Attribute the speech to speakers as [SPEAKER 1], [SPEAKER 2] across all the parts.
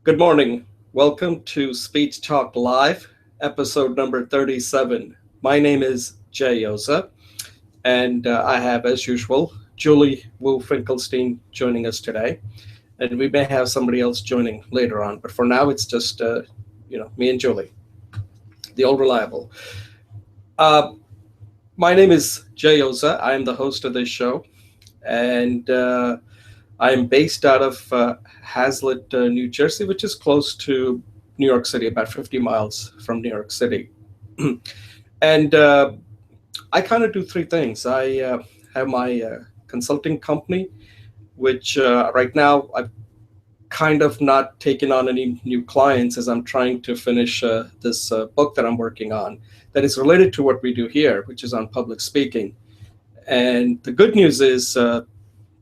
[SPEAKER 1] Good morning. Welcome to Speech Talk Live, episode number 37. My name is Jay Oza, and I have, as usual, Julie Wu Finkelstein joining us today. And we may have somebody else joining later on, but for now, it's just me and Julie, the old reliable. Uh, my name is Jay Oza. I am the host of this show, and I am based out of Hazlitt, New Jersey, which is close to New York City, about 50 miles from New York City. And I kind of do three things. I have my consulting company, which right now I've kind of not taken on any new clients as I'm trying to finish this book that I'm working on that is related to what we do here, which is on public speaking. And the good news is,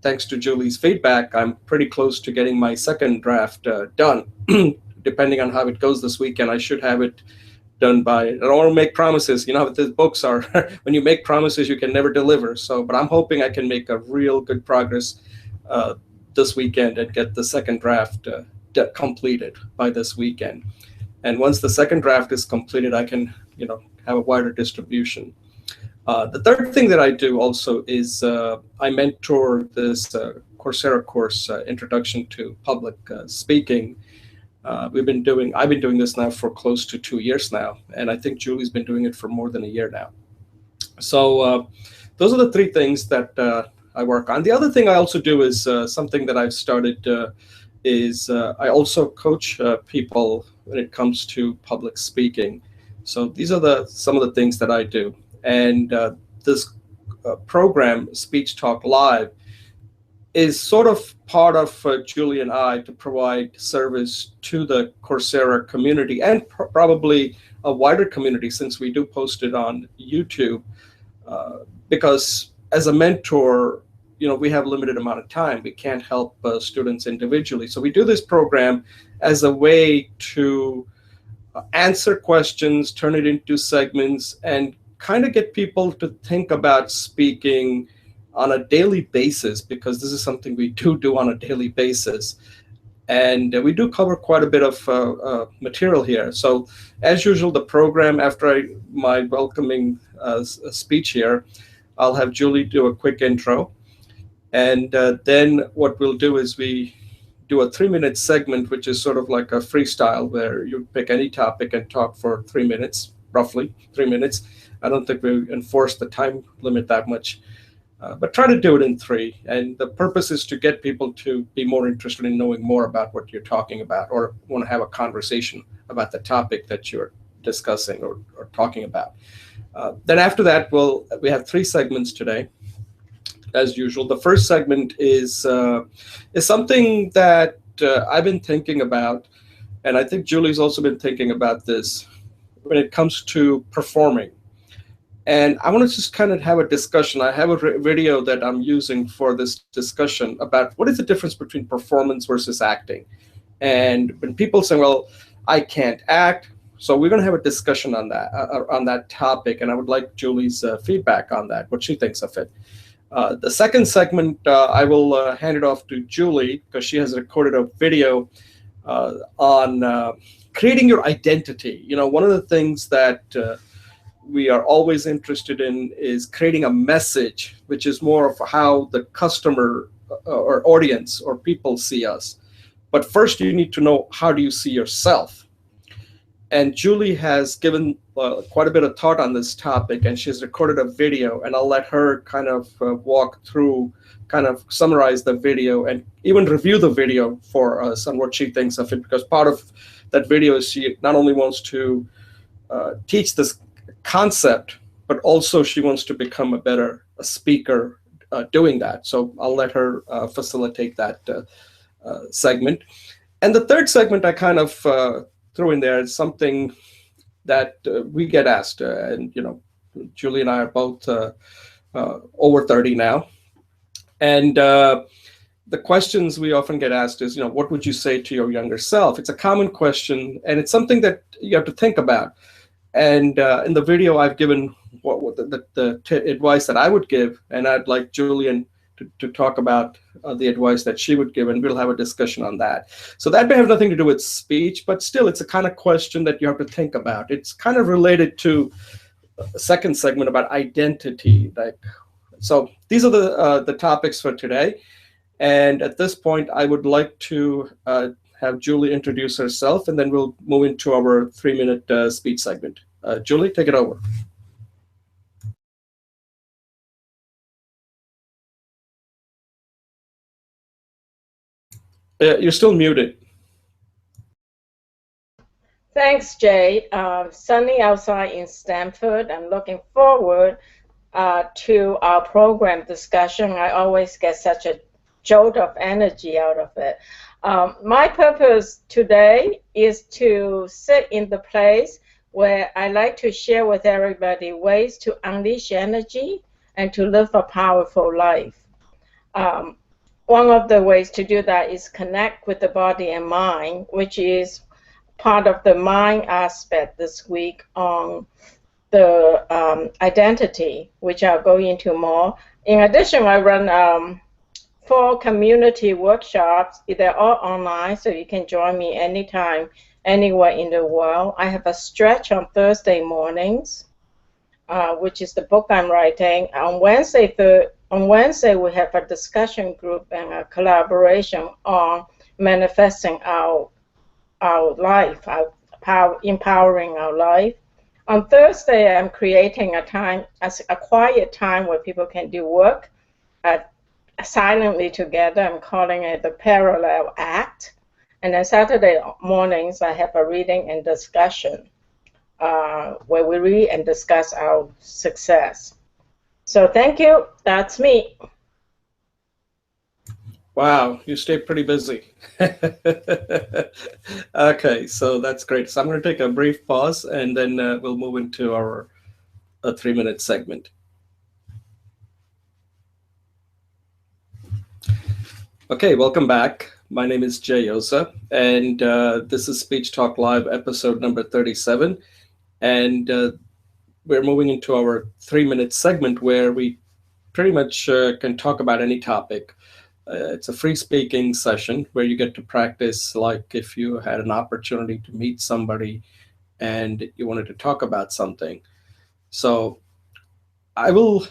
[SPEAKER 1] thanks to Julie's feedback, I'm pretty close to getting my second draft done. Depending on how it goes this weekend, I should have it done by, I don't want to make promises. You know how the books are. When you make promises, you can never deliver. But I'm hoping I can make a real good progress this weekend and get the second draft completed by this weekend. And once the second draft is completed, I can, have a wider distribution. The third thing that I do also is I mentor this Coursera course, Introduction to Public Speaking. I've been doing this now for close to 2 years now, and I think Julie's been doing it for more than a year now. So those are the three things that I work on. The other thing I also do is something that I've started is I also coach people when it comes to public speaking. So these are some of the things that I do. And this program, Speech Talk Live, is sort of part of Julie and I to provide service to the Coursera community and probably a wider community, since we do post it on YouTube. Because as a mentor, we have a limited amount of time. We can't help students individually. So we do this program as a way to answer questions, turn it into segments, and kind of get people to think about speaking on a daily basis, because this is something we do on a daily basis. And we do cover quite a bit of material here. So as usual, the program, after my welcoming speech here, I'll have Julie do a quick intro. And then what we'll do is we do a 3-minute segment, which is sort of like a freestyle where you pick any topic and talk for 3 minutes, roughly 3 minutes. I don't think we enforce the time limit that much, but try to do it in 3. And the purpose is to get people to be more interested in knowing more about what you're talking about, or want to have a conversation about the topic that you're discussing or talking about. Then after that, we have 3 segments today. As usual, the first segment is something that I've been thinking about, and I think Julie's also been thinking about this when it comes to performing. And I want to just kind of have a discussion. I have a video that I'm using for this discussion about what is the difference between performance versus acting. And when people say, well, I can't act, so we're going to have a discussion on that topic, and I would like Julie's feedback on that, what she thinks of it. The second segment, I will hand it off to Julie, because she has recorded a video on creating your identity. One of the things that we are always interested in is creating a message, which is more of how the customer or audience or people see us. But first, you need to know, how do you see yourself? And Julie has given quite a bit of thought on this topic, and she's recorded a video, and I'll let her kind of walk through, kind of summarize the video, and even review the video for us on what she thinks of it, because part of that video is she not only wants to teach this concept, but also she wants to become a better speaker doing that. So I'll let her facilitate that segment. And the third segment I kind of throw in there is something that we get asked, and Julie and I are both over 30 now, and the questions we often get asked is, what would you say to your younger self? It's a common question, and it's something that you have to think about. And in the video, I've given what the advice that I would give, and I'd like Julie and to talk about the advice that she would give, and we'll have a discussion on that. So that may have nothing to do with speech, but still, it's a kind of question that you have to think about. It's kind of related to a second segment about identity. Like, so these are the topics for today. And at this point, I would like to have Julie introduce herself, and then we'll move into our 3-minute speech segment. Julie, take it over. You're still muted.
[SPEAKER 2] Thanks, Jay. Sunny outside in Stanford. I'm looking forward to our program discussion. I always get such a jolt of energy out of it. My purpose today is to sit in the place where I like to share with everybody ways to unleash energy and to live a powerful life. One of the ways to do that is connect with the body and mind, which is part of the mind aspect this week on the identity, which I'll go into more. In addition, I run 4 community workshops. They're all online, so you can join me anytime, anywhere in the world. I have a stretch on Thursday mornings, which is the book I'm writing. On Wednesday, we have a discussion group and a collaboration on manifesting our life, empowering our life. On Thursday, I'm creating a quiet time where people can do work silently together. I'm calling it the parallel act. And then Saturday mornings, I have a reading and discussion where we read and discuss our success. So thank you. That's me.
[SPEAKER 1] Wow, you stay pretty busy. Okay, so that's great. So I'm going to take a brief pause, and then we'll move into our 3-minute segment. Okay, welcome back. My name is Jay Oza, and this is Speech Talk Live, episode number 37. And we're moving into our 3-minute segment where we pretty much can talk about any topic. It's a free speaking session where you get to practice like if you had an opportunity to meet somebody and you wanted to talk about something. So I will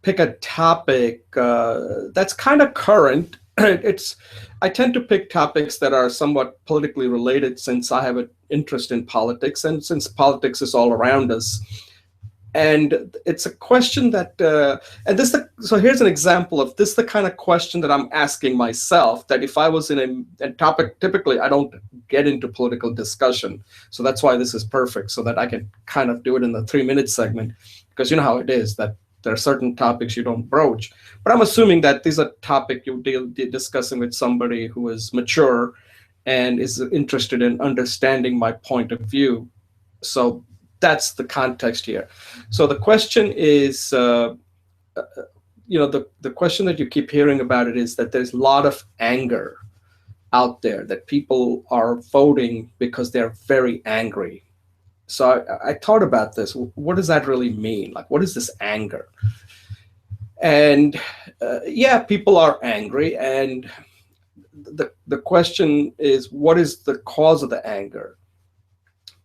[SPEAKER 1] pick a topic that's kind of current. I tend to pick topics that are somewhat politically related since I have an interest in politics and since politics is all around us. And it's a question that, so here's an example of this, the kind of question that I'm asking myself, that if I was in a topic, typically I don't get into political discussion. So that's why this is perfect, so that I can kind of do it in the 3-minute segment, because you know how it is, that there are certain topics you don't broach. But I'm assuming that these are topics you'll be discussing with somebody who is mature and is interested in understanding my point of view. So that's the context here. So the question is, the question that you keep hearing about it is that there's a lot of anger out there, that people are voting because they're very angry. So I thought about this. What does that really mean? Like, what is this anger? And yeah, people are angry. And the question is, what is the cause of the anger?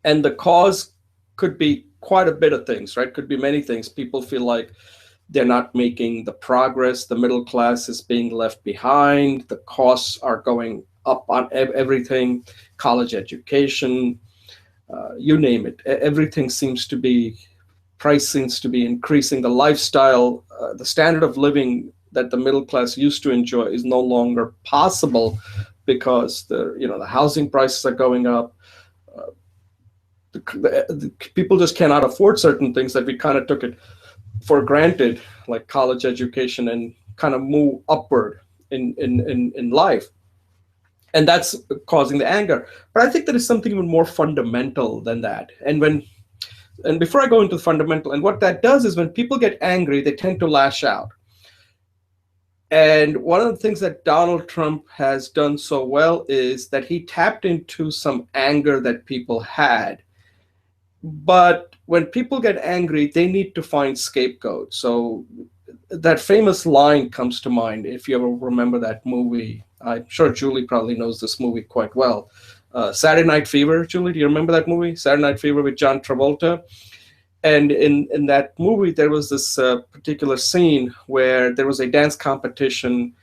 [SPEAKER 1] And the cause could be quite a bit of things, right? Could be many things. People feel like they're not making the progress. The middle class is being left behind. The costs are going up on everything, college education, you name it. Everything seems to be, price seems to be increasing. The lifestyle, the standard of living that the middle class used to enjoy is no longer possible because the housing prices are going up. The people just cannot afford certain things that we kind of took it for granted, like college education, and kind of move upward in life. And that's causing the anger. But I think there is something even more fundamental than that. And before I go into the fundamental, and what that does is when people get angry, they tend to lash out. And one of the things that Donald Trump has done so well is that he tapped into some anger that people had. But when people get angry, they need to find scapegoats. So that famous line comes to mind if you ever remember that movie. I'm sure Julie probably knows this movie quite well. Saturday Night Fever. Julie, do you remember that movie? Saturday Night Fever with John Travolta. And in that movie, there was this particular scene where there was a dance competition,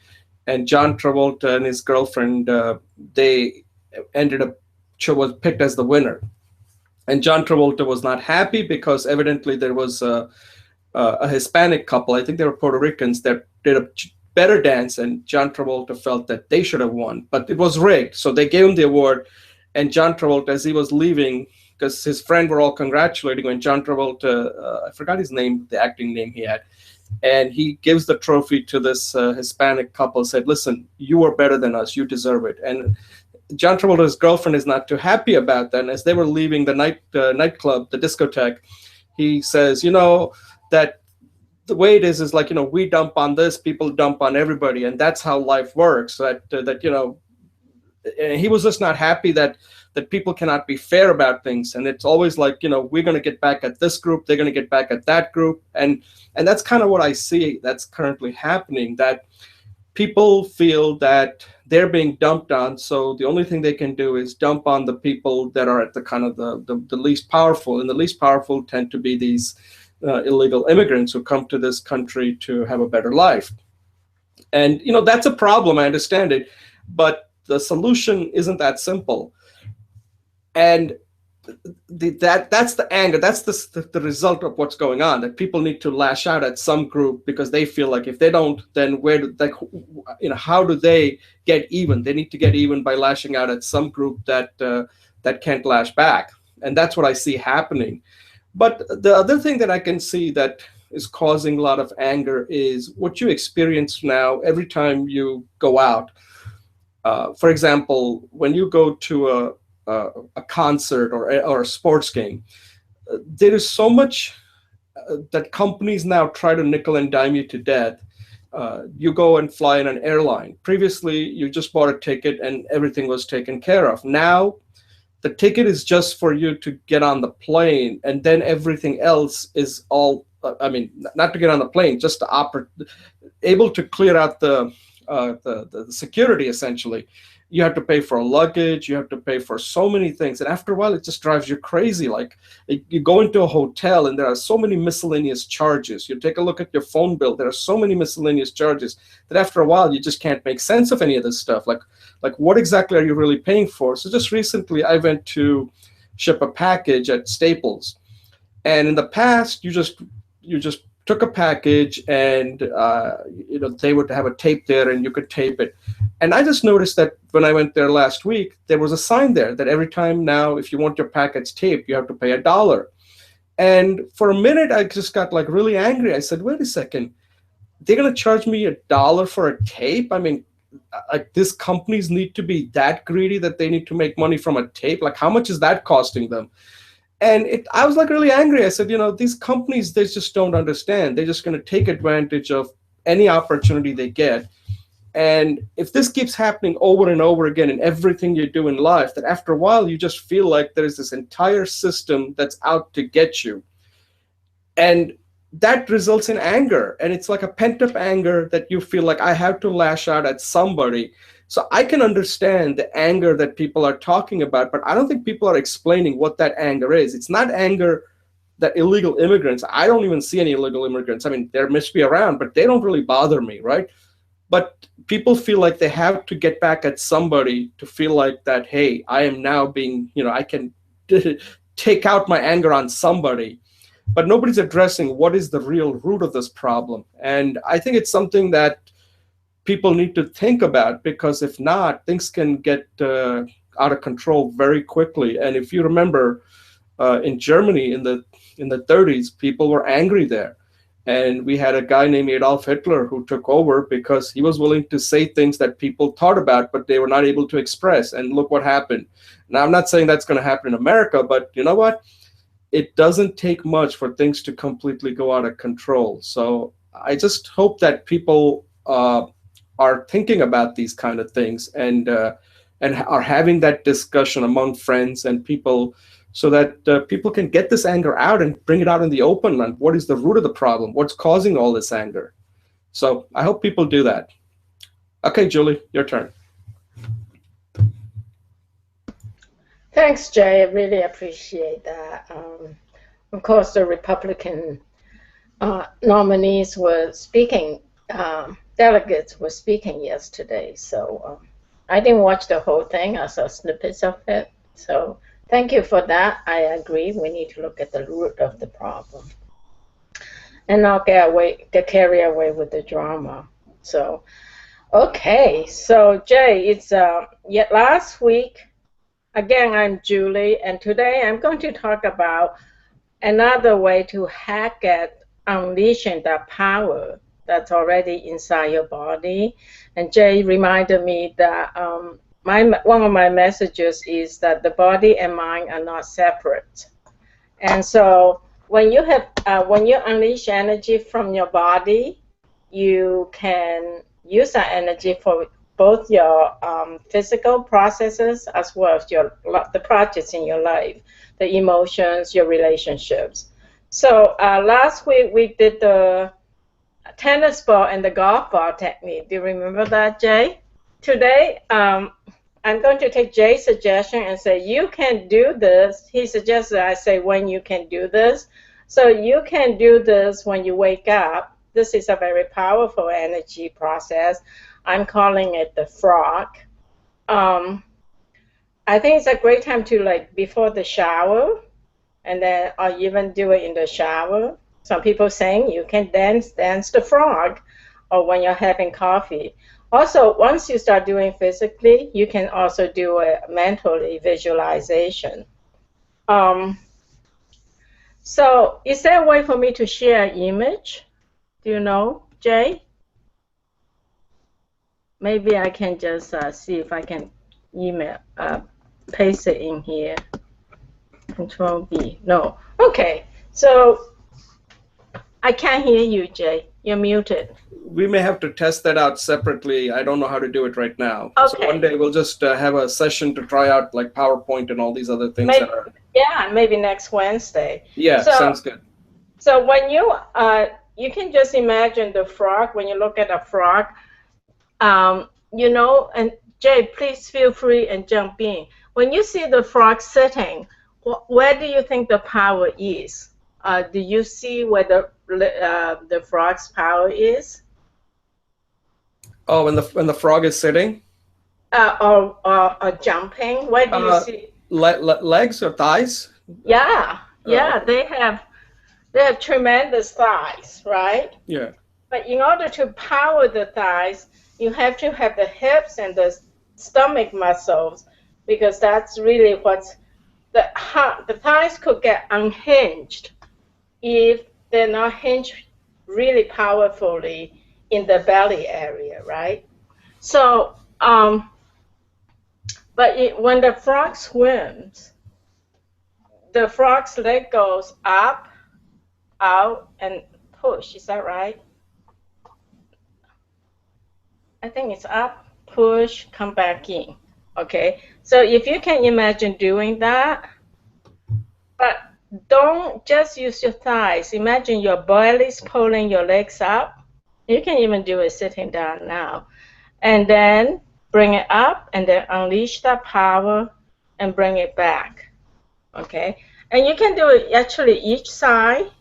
[SPEAKER 1] and John Travolta and his girlfriend they ended up was picked as the winner. And John Travolta was not happy because evidently there was a Hispanic couple. I think they were Puerto Ricans that did a better dance, and John Travolta felt that they should have won, but it was rigged. So they gave him the award, and John Travolta, as he was leaving, because his friend were all congratulating him, and John Travolta, I forgot his name, the acting name he had, and he gives the trophy to this Hispanic couple, said, "Listen, you are better than us. You deserve it." And John Travolta's girlfriend is not too happy about that. And as they were leaving the nightclub, the discotheque, he says, that the way it is like, we dump on this, people dump on everybody, and that's how life works. And he was just not happy that people cannot be fair about things, and it's always like, we're going to get back at this group, they're going to get back at that group, and that's kind of what I see that's currently happening, that people feel that they're being dumped on, so the only thing they can do is dump on the people that are at the kind of the least powerful, and the least powerful tend to be these illegal immigrants who come to this country to have a better life. And that's a problem, I understand it, but the solution isn't that simple. And that's the anger, that's the result of what's going on, that people need to lash out at some group because they feel like if they don't, then where do, like, how do they get even? They need to get even by lashing out at some group that can't lash back, and that's what I see happening. But the other thing that I can see that is causing a lot of anger is what you experience now every time you go out. For example, when you go to a concert or a sports game, there is so much that companies now try to nickel and dime you to death. You go and fly in an airline. Previously, you just bought a ticket and everything was taken care of. Now, the ticket is just for you to get on the plane, and then everything else is all. I mean, not to get on the plane, just to able to clear out the security. Essentially, you have to pay for luggage, you have to pay for so many things, and after a while, it just drives you crazy. Like, you go into a hotel, and there are so many miscellaneous charges. You take a look at your phone bill; there are so many miscellaneous charges that after a while, you just can't make sense of any of this stuff. Like what exactly are you really paying for? So just recently, I went to ship a package at Staples, and in the past, you just took a package, and they would have a tape there, and you could tape it. And I just noticed that when I went there last week, there was a sign there that every time now, if you want your package taped, you have to pay $1. And for a minute, I just got like really angry. I said, "Wait a second, they're gonna charge me $1 for a tape? I mean, like, these companies need to be that greedy that they need to make money from a tape? Like, how much is that costing them?" And I was like really angry. I said, these companies, they just don't understand. They're just going to take advantage of any opportunity they get. And if this keeps happening over and over again in everything you do in life, that after a while, you just feel like there is this entire system that's out to get you. And that results in anger. And it's like a pent up anger that you feel like I have to lash out at somebody. So I can understand the anger that people are talking about, but I don't think people are explaining what that anger is. It's not anger that illegal immigrants, I don't even see any illegal immigrants. I mean, there must be around, but they don't really bother me, right? But people feel like they have to get back at somebody to feel like that, hey, I am now being, I can take out my anger on somebody. But nobody's addressing what is the real root of this problem. And I think it's something that people need to think about, because if not, things can get out of control very quickly. And if you remember, in Germany in the 30s, people were angry there, and we had a guy named Adolf Hitler who took over because he was willing to say things that people thought about, but they were not able to express. And look what happened. Now, I'm not saying that's going to happen in America, but you know what? It doesn't take much for things to completely go out of control. So I just hope that people are thinking about these kind of things, and are having that discussion among friends and people, so that people can get this anger out and bring it out in the open. And what is the root of the problem? What's causing all this anger? So I hope people do that. Okay, Julie, your turn.
[SPEAKER 2] Thanks, Jay. I really appreciate that. Of course, the Republican nominees were speaking, delegates were speaking yesterday. So I didn't watch the whole thing. I saw snippets of it. So thank you for that. I agree. We need to look at the root of the problem and not get carried away with the drama. So, okay. So, Jay, it's yet last week. Again, I'm Julie, and today I'm going to talk about another way to hack at unleashing that power that's already inside your body. And Jay reminded me that one of my messages is that the body and mind are not separate. And so when you unleash energy from your body, you can use that energy for both your physical processes as well as the projects in your life, the emotions, your relationships. So last week we did the tennis ball and the golf ball technique. Do you remember that, Jay? Today, I'm going to take Jay's suggestion and say, you can do this. He suggested I say when you can do this. So you can do this when you wake up. This is a very powerful energy process. I'm calling it the frog. I think it's a great time to like before the shower, and then or even do it in the shower. Some people saying you can dance the frog, or when you're having coffee. Also, once you start doing physically, you can also do a mentally visualization. So is there a way for me to share an image? Do you know, Jay? Maybe I can just see if I can paste it in here. Control B. No. Okay. So I can't hear you, Jay. You're muted.
[SPEAKER 1] We may have to test that out separately. I don't know how to do it right now.
[SPEAKER 2] Okay.
[SPEAKER 1] So one day we'll just have a session to try out like PowerPoint and all these other things
[SPEAKER 2] maybe,
[SPEAKER 1] that are.
[SPEAKER 2] Yeah, maybe next Wednesday.
[SPEAKER 1] Yeah, sounds good.
[SPEAKER 2] So when you can just imagine the frog. When you look at a frog, and Jay, please feel free and jump in. When you see the frog sitting, where do you think the power is? Do you see where the frog's power is?
[SPEAKER 1] Oh, when the frog is sitting?
[SPEAKER 2] Or jumping? Where do you see?
[SPEAKER 1] Legs or thighs?
[SPEAKER 2] Yeah, they have tremendous thighs, right?
[SPEAKER 1] Yeah.
[SPEAKER 2] But in order to power the thighs, you have to have the hips and the stomach muscles, because that's really what's the thighs could get unhinged if they're not hinged really powerfully in the belly area, right? So, when the frog swims, the frog's leg goes up, out, and push. Is that right? I think it's up, push, come back in. Okay, so if you can imagine doing that, but don't just use your thighs. Imagine your belly's pulling your legs up. You can even do it sitting down now. And then bring it up and then unleash that power and bring it back. Okay, and you can do it actually each side.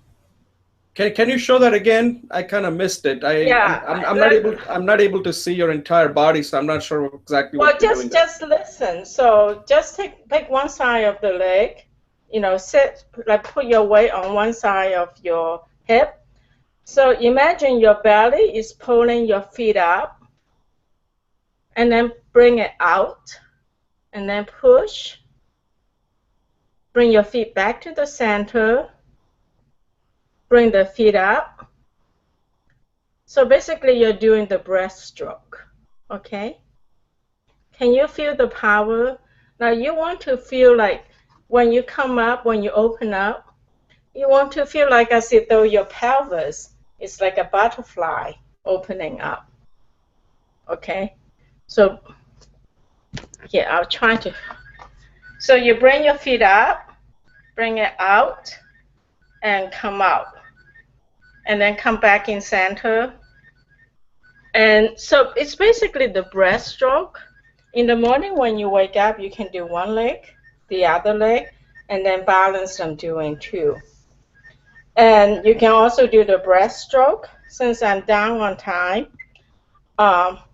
[SPEAKER 1] Can you show that again? I kind of missed it. I'm not able to see your entire body, so I'm not sure exactly what you're doing.
[SPEAKER 2] Just listen. So just take one side of the leg, sit, like put your weight on one side of your hip. So imagine your belly is pulling your feet up, and then bring it out, and then push. Bring your feet back to the center. Bring the feet up. So basically you're doing the breaststroke, okay? Can you feel the power? Now you want to feel like when you come up, when you open up, you want to feel like as if though your pelvis is like a butterfly opening up, okay? So, yeah, I'll try to. So you bring your feet up, bring it out, and come out. And then come back in center, And so it's basically the breaststroke. In the morning when you wake up, you can do one leg, the other leg, and then balance them doing two. And you can also do the breaststroke. Since I'm down on time,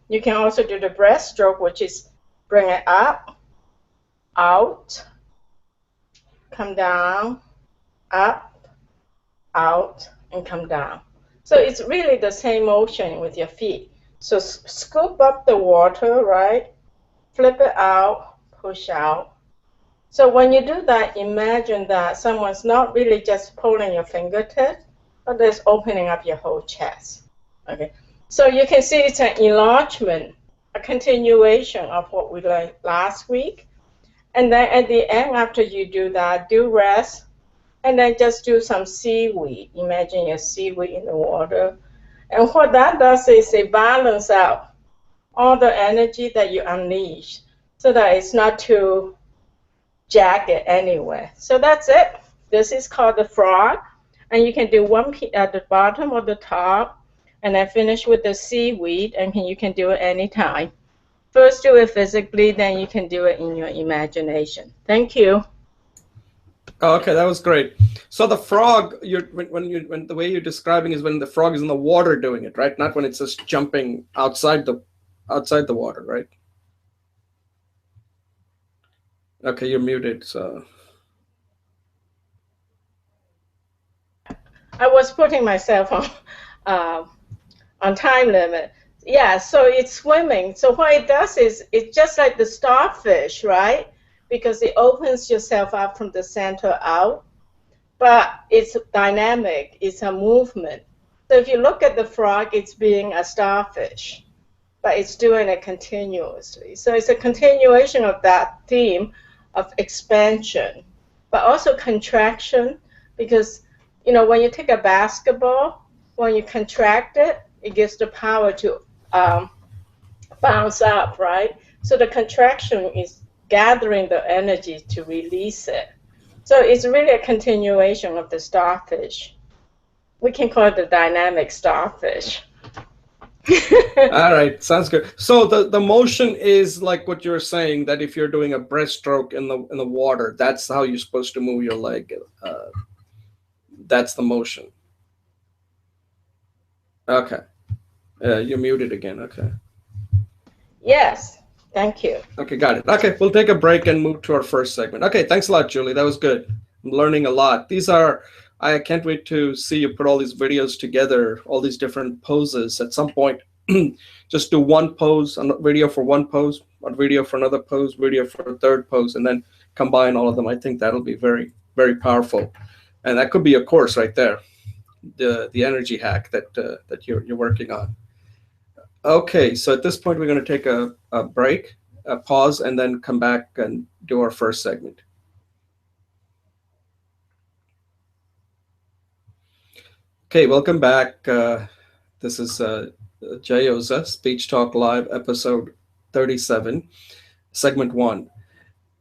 [SPEAKER 2] you can also do the breaststroke, which is bring it up, out, come down, up, out, and come down. So it's really the same motion with your feet. So scoop up the water, right? Flip it out, push out. So when you do that, imagine that someone's not really just pulling your fingertips, but they're opening up your whole chest. Okay. So you can see it's an enlargement, a continuation of what we learned last week. And then at the end, after you do that, do rest, and then just do some seaweed. Imagine your seaweed in the water. And what that does is it balance out all the energy that you unleash so that it's not too jagged anyway. So that's it. This is called the frog. And you can do one at the bottom or the top, and then finish with the seaweed, and you can do it anytime. First do it physically, then you can do it in your imagination. Thank you.
[SPEAKER 1] Oh, okay, that was great. So the frog, when the way you're describing is when the frog is in the water doing it, right? Not when it's just jumping outside the water, right? Okay, you're muted. So
[SPEAKER 2] I was putting myself on time limit. Yeah, so it's swimming. So what it does is it's just like the starfish, right? Because it opens yourself up from the center out, but it's dynamic. It's a movement. So if you look at the frog, it's being a starfish, but it's doing it continuously. So it's a continuation of that theme of expansion, but also contraction, because when you take a basketball, when you contract it, it gives the power to bounce up, right? So the contraction is gathering the energy to release it. So it's really a continuation of the starfish. We can call it the dynamic starfish.
[SPEAKER 1] all right, sounds good. So the motion is like what you're saying, that if you're doing a breaststroke in the water, that's how you're supposed to move your leg. That's the motion. Okay. You're muted again. Okay.
[SPEAKER 2] Yes, thank you.
[SPEAKER 1] Okay, got it. Okay, we'll take a break and move to our first segment. Okay, thanks a lot, Julie. That was good. I'm learning a lot. I can't wait to see you put all these videos together, all these different poses. At some point, just do one pose, a video for one pose, a video for another pose, video for a third pose, and then combine all of them. I think that'll be very, very powerful. And that could be a course right there, the energy hack that you're working on. Okay, so at this point, we're going to take a break, a pause, and then come back and do our first segment. Okay, welcome back. This is Jay Oza, Speech Talk Live, episode 37, segment 1.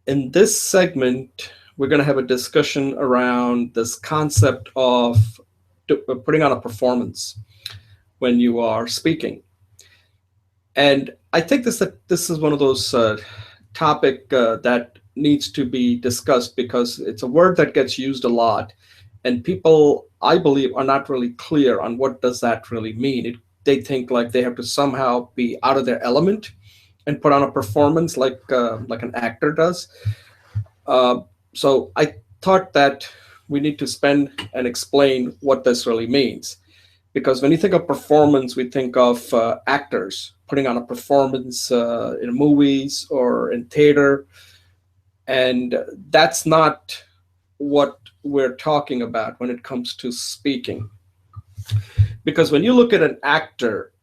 [SPEAKER 1] In this segment, we're going to have a discussion around this concept of putting on a performance when you are speaking. And I think this is one of those topic that needs to be discussed, because it's a word that gets used a lot, and people, I believe, are not really clear on what does that really mean. They think like they have to somehow be out of their element and put on a performance like an actor does. So I thought that we need to spend and explain what this really means. Because when you think of performance, we think of actors putting on a performance in movies or in theater. And that's not what we're talking about when it comes to speaking. Because when you look at an actor,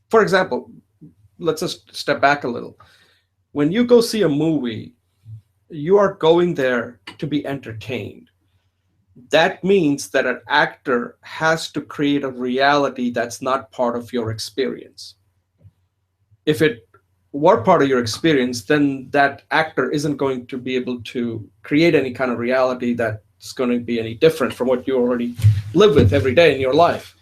[SPEAKER 1] for example, let's just step back a little. When you go see a movie, you are going there to be entertained. That means that an actor has to create a reality that's not part of your experience. If it were part of your experience, then that actor isn't going to be able to create any kind of reality that's going to be any different from what you already live with every day in your life.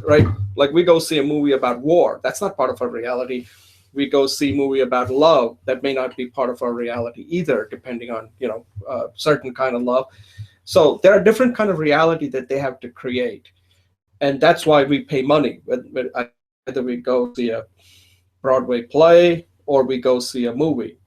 [SPEAKER 1] right? Like we go see a movie about war. That's not part of our reality. We go see a movie about love. That may not be part of our reality either, depending on, certain kind of love. So there are different kind of reality that they have to create, and that's why we pay money. Either we go see a Broadway play or we go see a movie.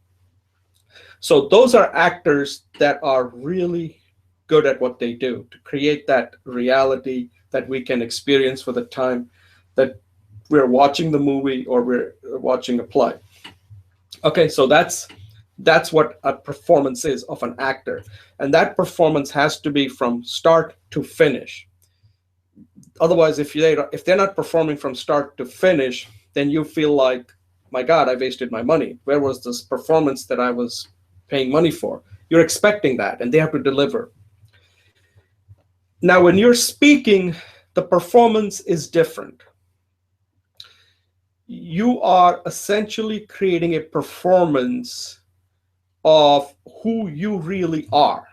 [SPEAKER 1] So those are actors that are really good at what they do to create that reality that we can experience for the time that we're watching the movie or we're watching a play. Okay, so that's what a performance is of an actor, and that performance has to be from start to finish. Otherwise, if they're not performing from start to finish, then you feel like, my God, I wasted my money. Where was this performance that I was paying money for? You're expecting that, and they have to deliver. Now, when you're speaking, the performance is different. You are essentially creating a performance of who you really are.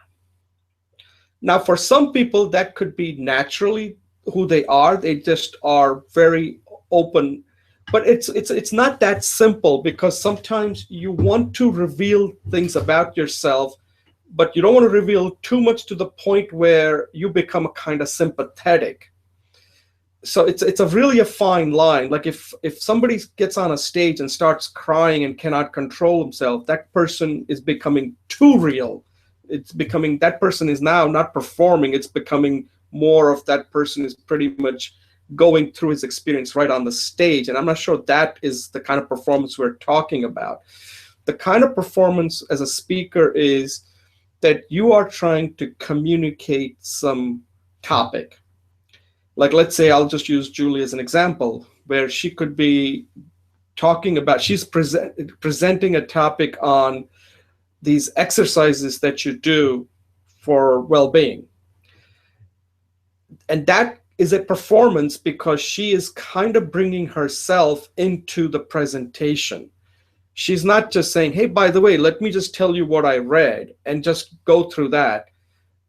[SPEAKER 1] Now, for some people, that could be naturally who they are. They just are very open. But it's not that simple, because sometimes you want to reveal things about yourself, but you don't want to reveal too much to the point where you become a kind of sympathetic. So it's a really a fine line. Like if somebody gets on a stage and starts crying and cannot control himself, that person is becoming too real. It's becoming, that person is now not performing. It's becoming more of, that person is pretty much going through his experience right on the stage, and I'm not sure that is the kind of performance we're talking about. The kind of performance as a speaker is that you are trying to communicate some topic. Like, let's say, I'll just use Julie as an example, where she could be talking about, she's presenting a topic on these exercises that you do for well-being. And that is a performance because she is kind of bringing herself into the presentation. She's not just saying, hey, by the way, let me just tell you what I read and just go through that.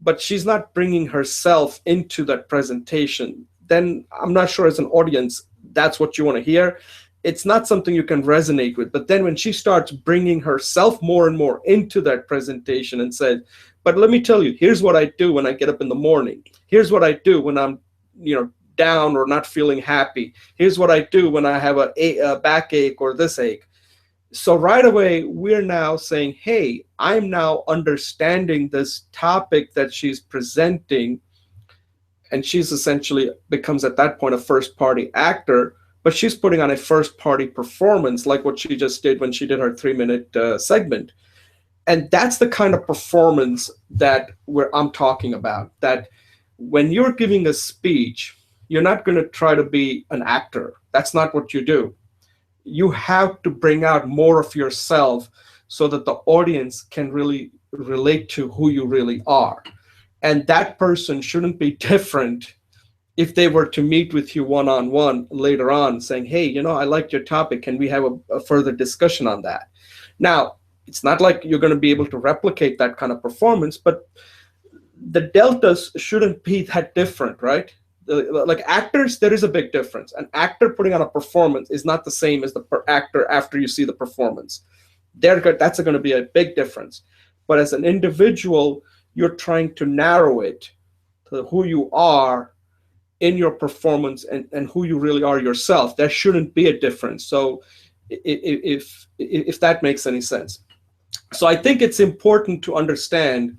[SPEAKER 1] But she's not bringing herself into that presentation. Then I'm not sure, as an audience, that's what you want to hear. It's not something you can resonate with. But then when she starts bringing herself more and more into that presentation and said, but let me tell you, here's what I do when I get up in the morning. Here's what I do when I'm, down or not feeling happy. Here's what I do when I have a backache or this ache. So right away, we're now saying, hey, I'm now understanding this topic that she's presenting. And she's essentially becomes at that point a first party actor, but she's putting on a first party performance, like what she just did when she did her 3-minute segment. And that's the kind of performance that I'm talking about, that when you're giving a speech, you're not going to try to be an actor. That's not what you do. You have to bring out more of yourself so that the audience can really relate to who you really are. And that person shouldn't be different if they were to meet with you one-on-one later on saying, hey, I liked your topic. Can we have a further discussion on that? Now, it's not like you're going to be able to replicate that kind of performance, but the deltas shouldn't be that different, right? Like actors, there is a big difference. An actor putting on a performance is not the same as the actor after you see the performance. That's going to be a big difference. But as an individual, you're trying to narrow it to who you are in your performance and who you really are yourself. There shouldn't be a difference. So if that makes any sense. So I think it's important to understand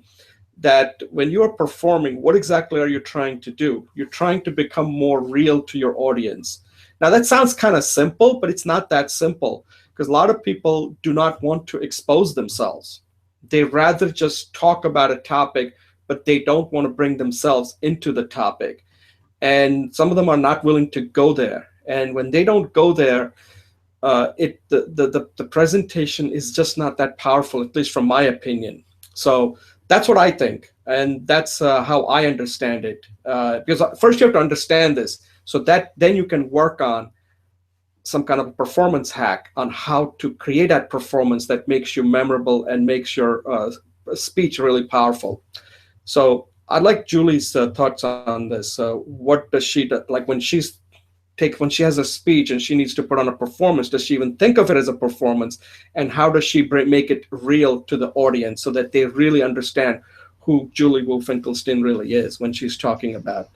[SPEAKER 1] that when you're performing, what exactly are you trying to do? You're trying to become more real to your audience. Now, that sounds kind of simple, but it's not that simple, because a lot of people do not want to expose themselves. They rather just talk about a topic, but they don't want to bring themselves into the topic. And some of them are not willing to go there. And when they don't go there, the presentation is just not that powerful, at least from my opinion. So that's what I think, and that's how I understand it. Because first you have to understand this, so that then you can work on some kind of a performance hack on how to create that performance that makes you memorable and makes your speech really powerful. So I'd like Julie's thoughts on this. What does she do, like when she's take when she has a speech and she needs to put on a performance? Does she even think of it as a performance? And how does she make it real to the audience so that they really understand who Julie Wu Finkelstein really is when she's talking about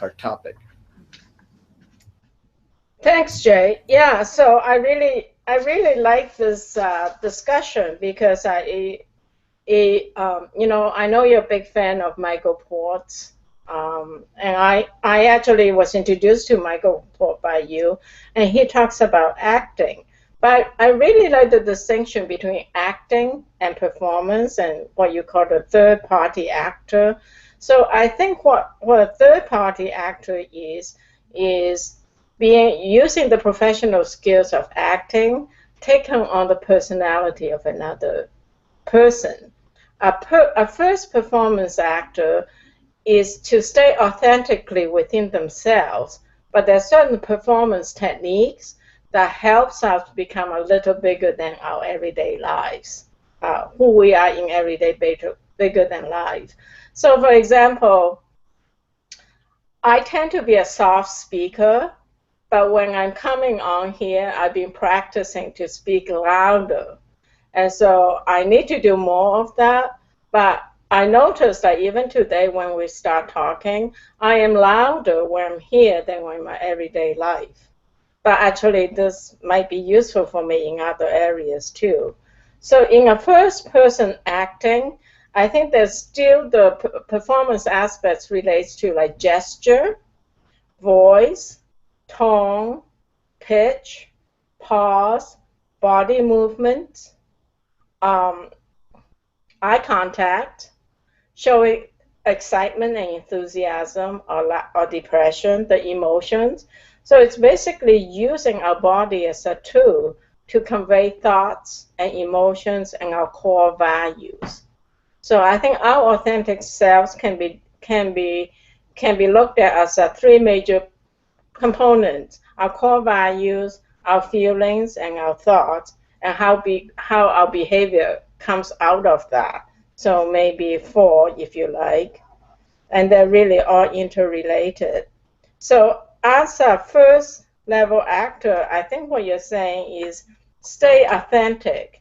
[SPEAKER 1] her topic?
[SPEAKER 2] Thanks, Jay. Yeah, so I really like this discussion because I know you're a big fan of Michael Port's, and I actually was introduced to Michael Port by you, and he talks about acting. But I really like the distinction between acting and performance and what you call the third party actor. So I think what a third party actor is being using the professional skills of acting, taking on the personality of another person. A first performance actor is to stay authentically within themselves, but there are certain performance techniques that helps us to become a little bigger than our everyday lives, who we are in everyday bigger than life. So, for example, I tend to be a soft speaker, but when I'm coming on here, I've been practicing to speak louder. And so I need to do more of that. But I noticed that even today when we start talking, I am louder when I'm here than when in my everyday life. But actually, this might be useful for me in other areas too. So in a first person acting, I think there's still the performance aspects relates to like gesture, voice, tone, pitch, pause, body movement, um, eye contact, showing excitement and enthusiasm or depression, the emotions. So it's basically using our body as a tool to convey thoughts and emotions and our core values. So I think our authentic selves can be looked at as three major components: our core values, our feelings, and our thoughts, and how our behavior comes out of that. So maybe four, if you like, and they're really all interrelated. So as a first level actor, I think what you're saying is stay authentic,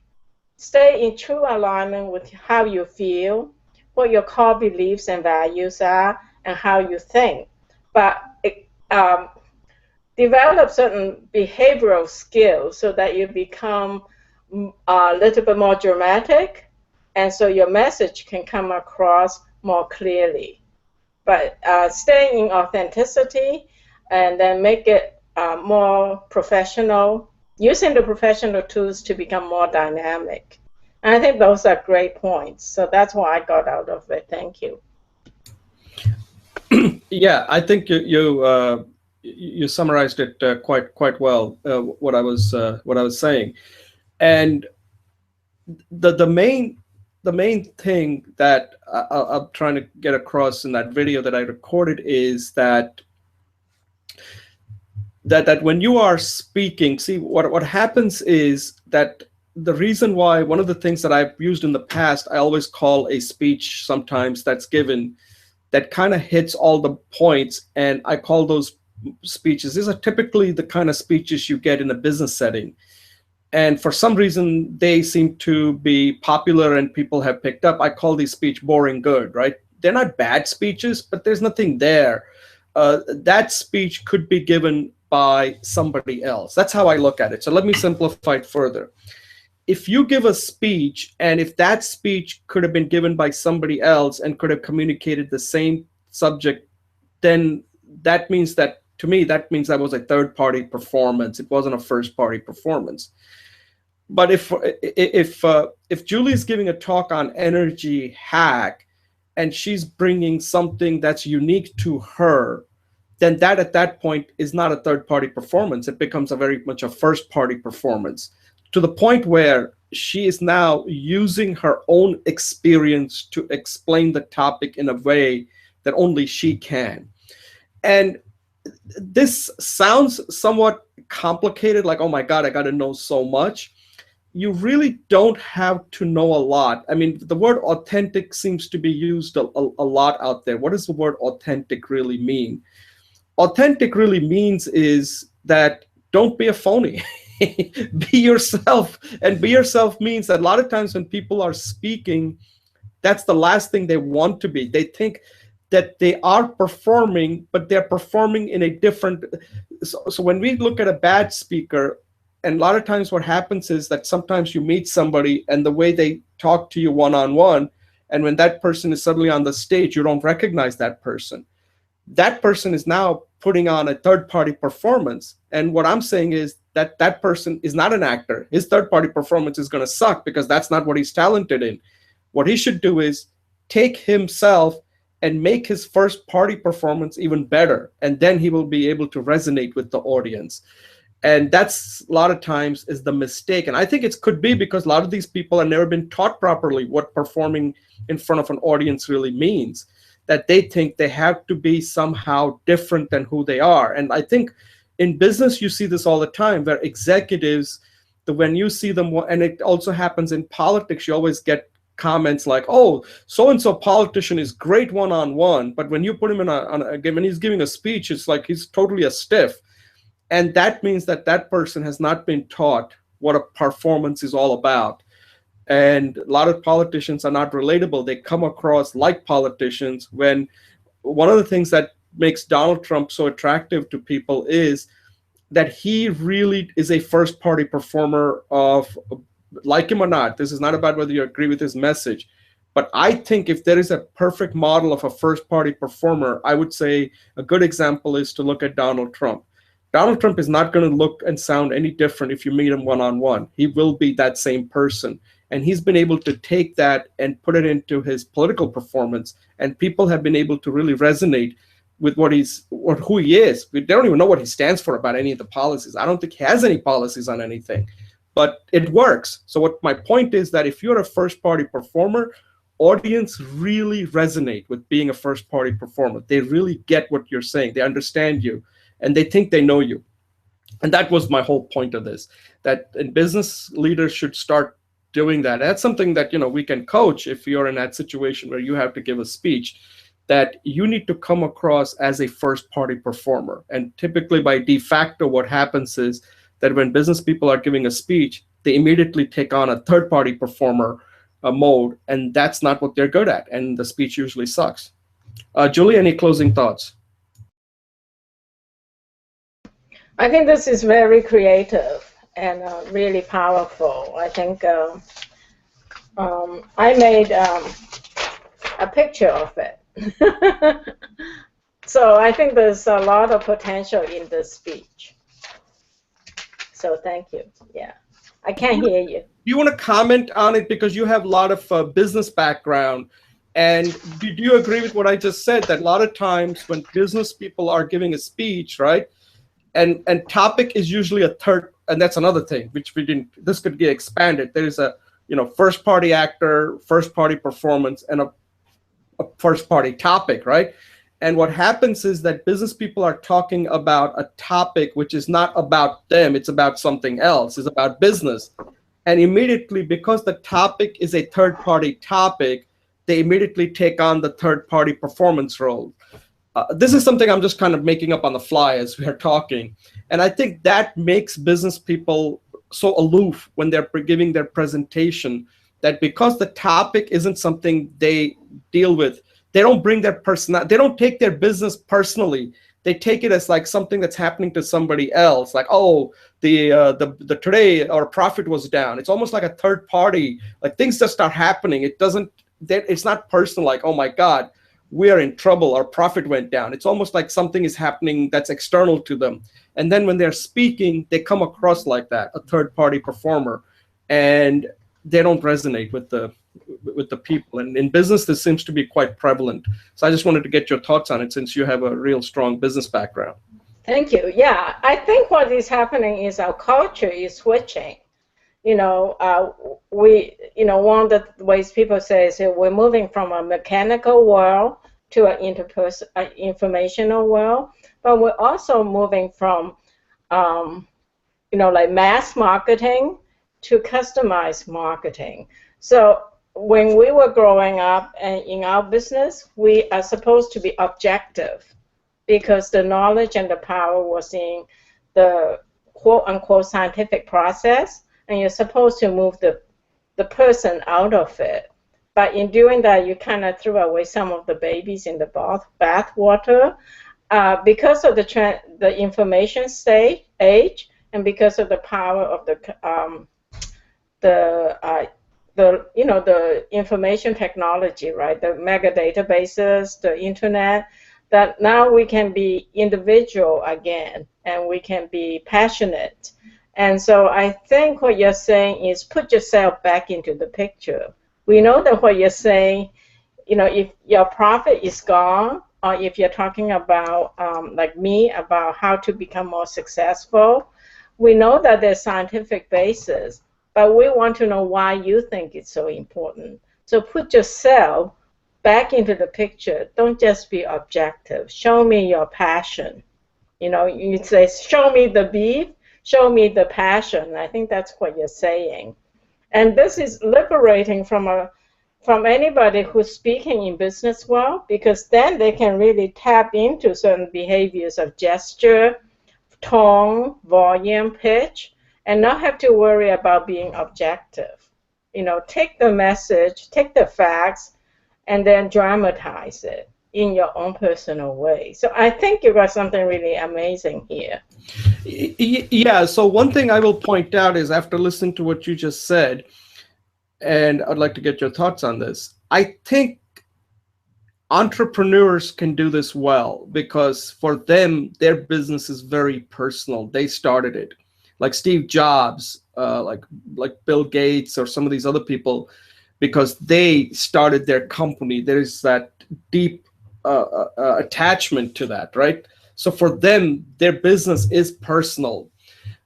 [SPEAKER 2] stay in true alignment with how you feel, what your core beliefs and values are, and how you think. But um, develop certain behavioral skills so that you become a little bit more dramatic, and so your message can come across more clearly. But staying in authenticity and then make it more professional, using the professional tools to become more dynamic. And I think those are great points. So that's what I got out of it. Thank you.
[SPEAKER 1] Yeah, I think you summarized it quite well. What I was saying, and the main thing that I'm trying to get across in that video that I recorded is that when you are speaking, see what happens is that the reason why one of the things that I've used in the past, I always call a speech sometimes that's given that kind of hits all the points, and I call those speeches. These are typically the kind of speeches you get in a business setting, and for some reason they seem to be popular and people have picked up. I call these speech boring good, right? They're not bad speeches, but there's nothing there. That speech could be given by somebody else. That's how I look at it. So let me simplify it further. If you give a speech and if that speech could have been given by somebody else and could have communicated the same subject, then that means that, to me, that means that was a third party performance. It wasn't a first party performance. But if Julie's giving a talk on energy hack and she's bringing something that's unique to her, then that at that point is not a third party performance. It becomes a very much a first party performance, to the point where she is now using her own experience to explain the topic in a way that only she can. And this sounds somewhat complicated, like, oh my God, I got to know so much. You really don't have to know a lot. I mean, the word authentic seems to be used a lot out there. What does the word authentic really mean? authentic really means is that don't be a phony. Be yourself. And be yourself means that a lot of times when people are speaking, that's the last thing they want to be. They think that they are performing, but they're performing in a different. So when we look at a bad speaker, and a lot of times what happens is that sometimes you meet somebody and the way they talk to you one on one, and when that person is suddenly on the stage, you don't recognize that person. That person is now putting on a third party performance. And what I'm saying is that that person is not an actor. His third party performance is going to suck because that's not what he's talented in. What he should do is take himself and make his first party performance even better. And then he will be able to resonate with the audience. And that's a lot of times is the mistake. And I think it could be because a lot of these people have never been taught properly what performing in front of an audience really means, that they think they have to be somehow different than who they are. And I think in business, you see this all the time where executives, when you see them, and it also happens in politics, you always get comments like, oh, so-and-so politician is great one-on-one, but when you put him in when he's giving a speech, it's like he's totally a stiff. And that means that that person has not been taught what a performance is all about. And a lot of politicians are not relatable. They come across like politicians. When one of the things that makes Donald Trump so attractive to people is that he really is a first party performer of, like him or not, this is not about whether you agree with his message. But I think if there is a perfect model of a first party performer, I would say a good example is to look at Donald Trump. Donald Trump is not going to look and sound any different if you meet him one-on-one. He will be that same person. And he's been able to take that and put it into his political performance. And people have been able to really resonate with who he is. They don't even know what he stands for about any of the policies. I don't think he has any policies on anything, but it works. So what my point is that if you're a first party performer, audience really resonate with being a first party performer. They really get what you're saying. They understand you. And they think they know you. And that was my whole point of this, that business leaders should start doing that. That's something that, we can coach if you're in that situation where you have to give a speech, that you need to come across as a first party performer. And typically by de facto, what happens is that when business people are giving a speech, they immediately take on a third party performer mode. And that's not what they're good at. And the speech usually sucks. Julie, any closing thoughts?
[SPEAKER 2] I think this is very creative and really powerful. I think I made a picture of it. So I think there's a lot of potential in this speech. So thank you. Yeah, I can't hear you.
[SPEAKER 1] Do you want to comment on it because you have a lot of business background? And do you agree with what I just said, that a lot of times when business people are giving a speech, right? And topic is usually a third, and that's another thing which this could get expanded. There is a first party actor, first party performance, and a first party topic, right? And what happens is that business people are talking about a topic which is not about them, it's about something else, it's about business. And immediately, because the topic is a third party topic, they immediately take on the third party performance role. This is something I'm just kind of making up on the fly as we are talking. And I think that makes business people so aloof when they're giving their presentation, that because the topic isn't something they deal with, they don't bring their they don't take their business personally. They take it as like something that's happening to somebody else. Like, oh, the today our profit was down. It's almost like a third party, like things just start happening. It's not personal, like, oh my God, we are in trouble, our profit went down. It's almost like something is happening that's external to them. And then when they're speaking, they come across like that, a third party performer, and they don't resonate with the people. And in business, this seems to be quite prevalent. So I just wanted to get your thoughts on it, since you have a real strong business background.
[SPEAKER 2] Thank you. Yeah, I think what is happening is our culture is switching. One of the ways people say is that we're moving from a mechanical world to an informational world, but we're also moving from, like mass marketing to customized marketing. So when we were growing up and in our business, we are supposed to be objective, because the knowledge and the power was in the quote unquote scientific process, and you're supposed to move the person out of it. But in doing that, you kind of threw away some of the babies in the bath water because of the information age, and because of the power of the the information technology, right? The mega databases, the internet, that now we can be individual again and we can be passionate. And so I think what you're saying is put yourself back into the picture. We know that what you're saying, if your profit is gone, or if you're talking about, like me, about how to become more successful, we know that there's scientific basis, but we want to know why you think it's so important. So put yourself back into the picture. Don't just be objective. Show me your passion. You say, show me the beef, show me the passion. I think that's what you're saying. And this is liberating from anybody who's speaking in business world, because then they can really tap into certain behaviors of gesture, tone, volume, pitch, and not have to worry about being objective. Take the message, take the facts, and then dramatize it in your own personal way. So I think you got something really amazing here.
[SPEAKER 1] Yeah, so one thing I will point out is, after listening to what you just said, and I'd like to get your thoughts on this, I think entrepreneurs can do this well because for them, their business is very personal. They started it. Like Steve Jobs, like Bill Gates, or some of these other people, because they started their company. There is that deep attachment to that, right? So for them, their business is personal.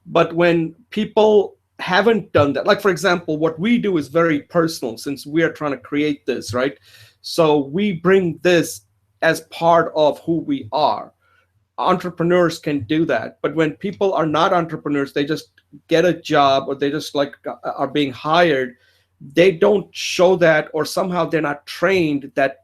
[SPEAKER 1] But when people haven't done that, like for example, what we do is very personal since we are trying to create this, right? So we bring this as part of who we are. Entrepreneurs can do that, but when people are not entrepreneurs, they just get a job, or they just like are being hired, they don't show that, or somehow they're not trained that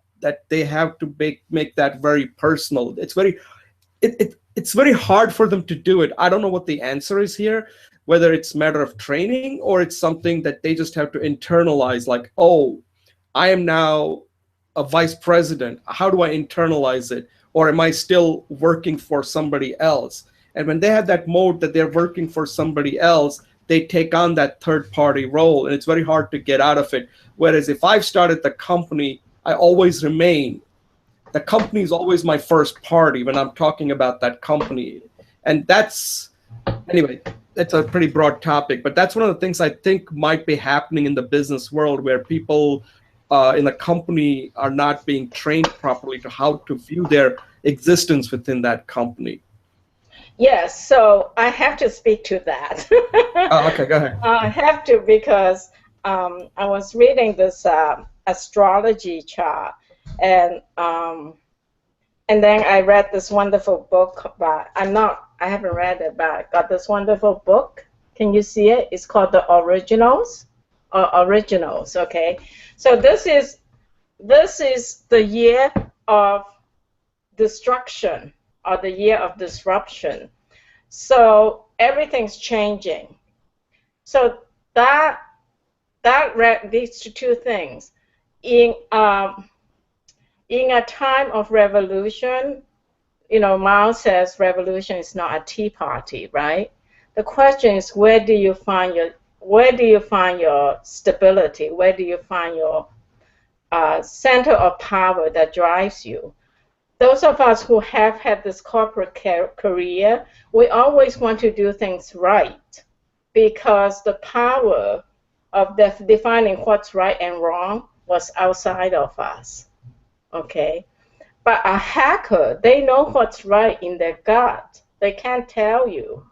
[SPEAKER 1] they have to make that very personal. It's very hard for them to do it. I don't know what the answer is here, whether it's a matter of training or it's something that they just have to internalize, like, oh, I am now a vice president. How do I internalize it? Or am I still working for somebody else? And when they have that mode that they're working for somebody else, they take on that third party role, and it's very hard to get out of it. Whereas if I've started the company, I always remain. The company is always my first party when I'm talking about that company. And anyway, that's a pretty broad topic, but that's one of the things I think might be happening in the business world, where people in a company are not being trained properly to how to view their existence within that company.
[SPEAKER 2] Yes, so I have to speak to that.
[SPEAKER 1] Oh, okay, go ahead.
[SPEAKER 2] I have to, because I was reading this astrology chart, and then I read this wonderful book, but I haven't read it, but I got this wonderful book. Can you see it? It's called The Originals, or Originals, okay? So this is the year of destruction, or the year of disruption. So everything's changing. So that leads to two things. In a time of revolution, Mao says revolution is not a tea party, right? The question is, where do you find your stability? Where do you find your center of power that drives you? Those of us who have had this corporate career, we always want to do things right, because the power of defining what's right and wrong was outside of us, okay? But a hacker, they know what's right in their gut. They can't tell you.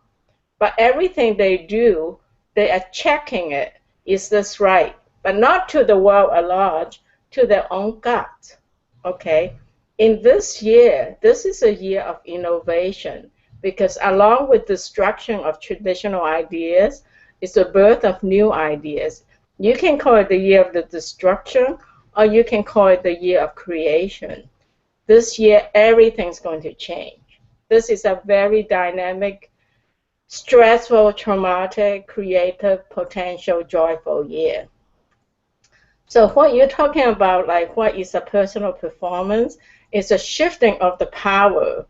[SPEAKER 2] But everything they do, they are checking it. Is this right? But not to the world at large, to their own gut, okay? In this year, this is a year of innovation, because along with destruction of traditional ideas is the birth of new ideas. You can call it the year of the destruction, or you can call it the year of creation. this year everything's going to change. This is a very dynamic, stressful, traumatic, creative, potential, joyful year. So what you're talking about, like what is a personal performance, is a shifting of the power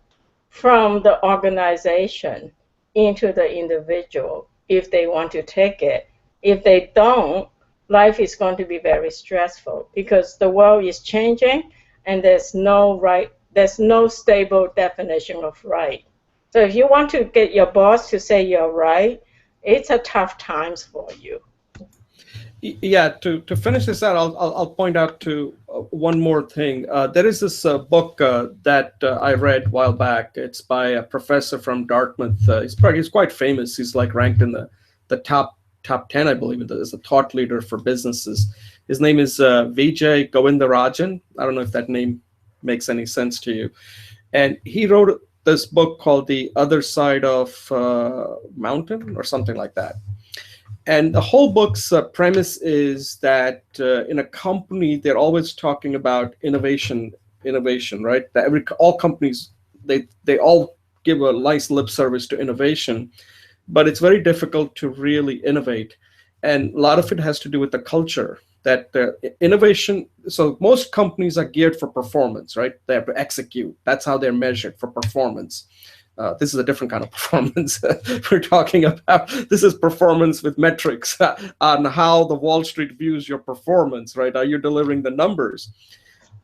[SPEAKER 2] from the organization into the individual if they want to take it. If they don't, life is going to be very stressful because the world is changing and there's no stable definition of right. So if you want to get your boss to say you're right, it's a tough times for you.
[SPEAKER 1] Yeah, to finish this out, I'll point out to one more thing. There is this book that I read a while back. It's by a professor from Dartmouth. He's quite famous. He's like ranked in the top 10, I believe, as a thought leader for businesses. His name is Vijay Govindarajan. I don't know if that name makes any sense to you. And he wrote this book called The Other Side of Mountain or something like that. And the whole book's premise is that in a company, they're always talking about innovation, right? That all companies, they all give a nice lip service to innovation, but it's very difficult to really innovate. And a lot of it has to do with the culture that innovation. So most companies are geared for performance, right? They have to execute. That's how they're measured, for performance. This is a different kind of performance we're talking about. This is performance with metrics on how the Wall Street views your performance, right? Are you delivering the numbers?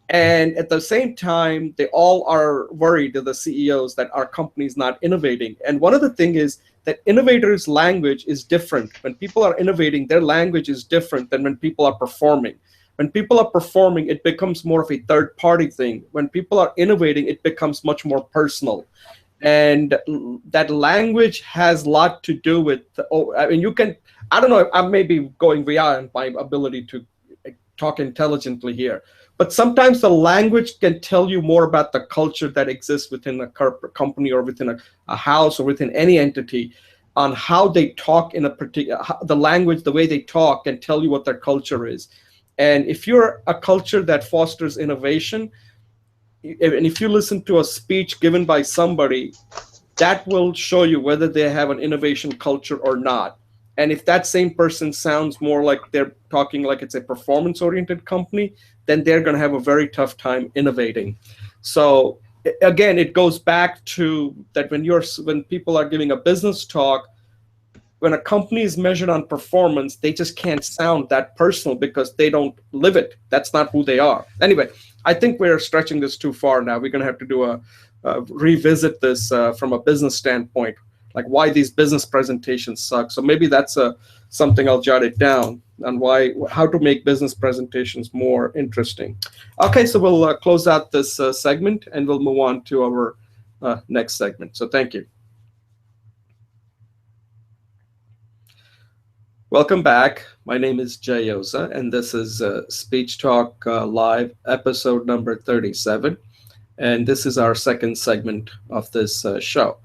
[SPEAKER 1] And at the same time, they all are worried, the CEOs, that our company is not innovating. And one of the things is that innovators' language is different. When people are innovating, their language is different than when people are performing. When people are performing, it becomes more of a third-party thing. When people are innovating, it becomes much more personal. And that language has a lot to do with, I mean, I don't know, I may be going beyond my ability to talk intelligently here, but sometimes the language can tell you more about the culture that exists within a company or within a house or within any entity, on how they talk in a particular, the language, the way they talk can tell you what their culture is. And if you're a culture that fosters innovation, and if you listen to a speech given by somebody, that will show you whether they have an innovation culture or not. And if that same person sounds more like they're talking like it's a performance oriented company, then they're going to have a very tough time innovating. So again, it goes back to that when people are giving a business talk, when a company is measured on performance, they just can't sound that personal because they don't live it. That's not who they are. Anyway, I think we're stretching this too far now. We're going to have to do revisit this from a business standpoint, like why these business presentations suck. So maybe that's something I'll jot it down on how to make business presentations more interesting. Okay, so we'll close out this segment and we'll move on to our next segment. So thank you. Welcome back. My name is Jay Oza, and this is Speech Talk Live, episode number 37. And this is our second segment of this show.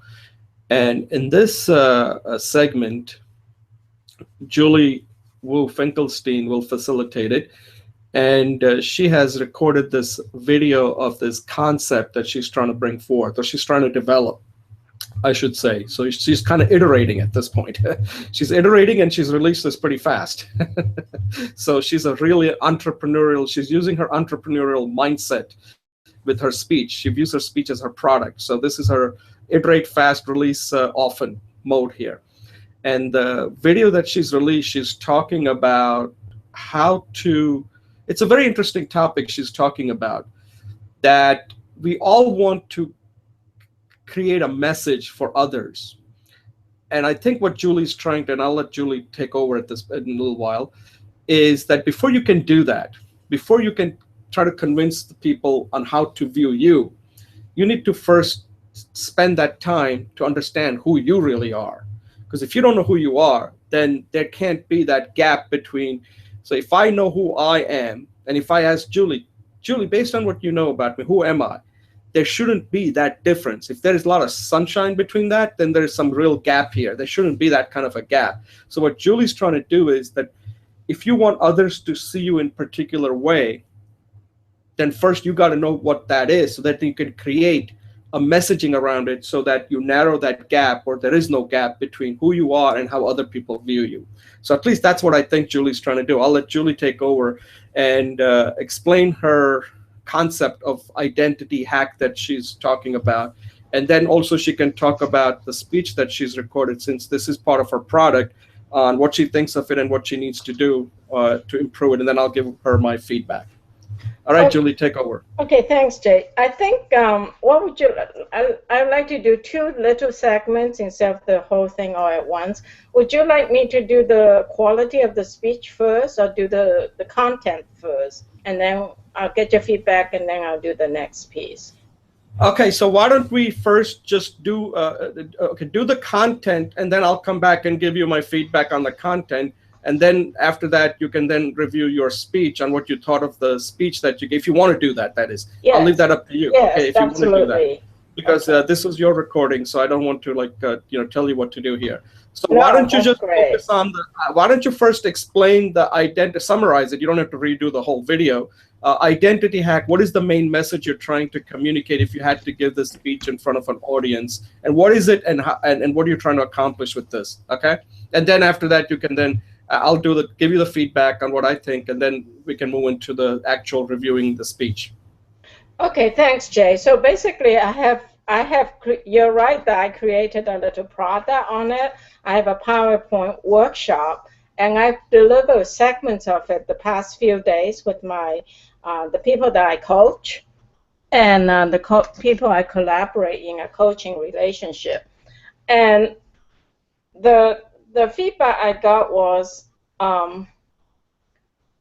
[SPEAKER 1] And in this segment, Julie Wu Finkelstein will facilitate it. And she has recorded this video of this concept that she's trying to bring forth, or she's trying to develop, I should say. So she's kind of iterating at this point. She's iterating and she's released this pretty fast. So she's a really entrepreneurial, she's using her entrepreneurial mindset with her speech. She views her speech as her product. So this is her iterate fast, release often mode here. And the video that she's released, she's talking about it's a very interesting topic she's talking about, that we all want to create a message for others. And I think what Julie's trying to, and I'll let Julie take over in a little while, is that before you can do that, before you can try to convince the people on how to view you, you need to first spend that time to understand who you really are. Because if you don't know who you are, then there can't be that gap between, so if I know who I am, and if I ask Julie, based on what you know about me, who am I? There shouldn't be that difference. If there is a lot of sunshine between that, then there's some real gap here. There shouldn't be that kind of a gap. So what Julie's trying to do is that if you want others to see you in a particular way, then first you got to know what that is so that you can create a messaging around it so that you narrow that gap, or there is no gap between who you are and how other people view you. So at least that's what I think Julie's trying to do. I'll let Julie take over and explain her concept of identity hack that she's talking about. And then also she can talk about the speech that she's recorded, since this is part of her product, on what she thinks of it and what she needs to do to improve it. And then I'll give her my feedback. All right,
[SPEAKER 2] Oh,
[SPEAKER 1] Julie, take over.
[SPEAKER 2] okay, thanks, Jay. I think what would you? I'd like to do two little segments instead of the whole thing all at once. Would you like me to do the quality of the speech first, or do the content first, and then I'll get your feedback, and then I'll do the next piece.
[SPEAKER 1] Okay, so why don't we first just do the content, and then I'll come back and give you my feedback on the content, and then after that you can then review your speech on what you thought of the speech that you gave. If you want to do that, that is.
[SPEAKER 2] Yes.
[SPEAKER 1] I'll leave that up to you.
[SPEAKER 2] Yes,
[SPEAKER 1] okay, if you want to do that, because
[SPEAKER 2] Okay.
[SPEAKER 1] this is your recording, so I don't want to tell you what to do here. So
[SPEAKER 2] No,
[SPEAKER 1] why don't you
[SPEAKER 2] that's
[SPEAKER 1] just
[SPEAKER 2] great.
[SPEAKER 1] focus on the? Why don't you first explain the identity? Summarize it. You don't have to redo the whole video. Identity hack. What is the main message you're trying to communicate if you had to give this speech in front of an audience? And what is it, and and what are you trying to accomplish with this? Okay. And then after that, you can then I'll give you the feedback on what I think, and then we can move into the actual reviewing the speech.
[SPEAKER 2] Okay, thanks, Jay. So basically, you're right that I created a little product on it. I have a PowerPoint workshop, and I've delivered segments of it the past few days with the people that I coach, and the people I collaborate in a coaching relationship. And the feedback I got was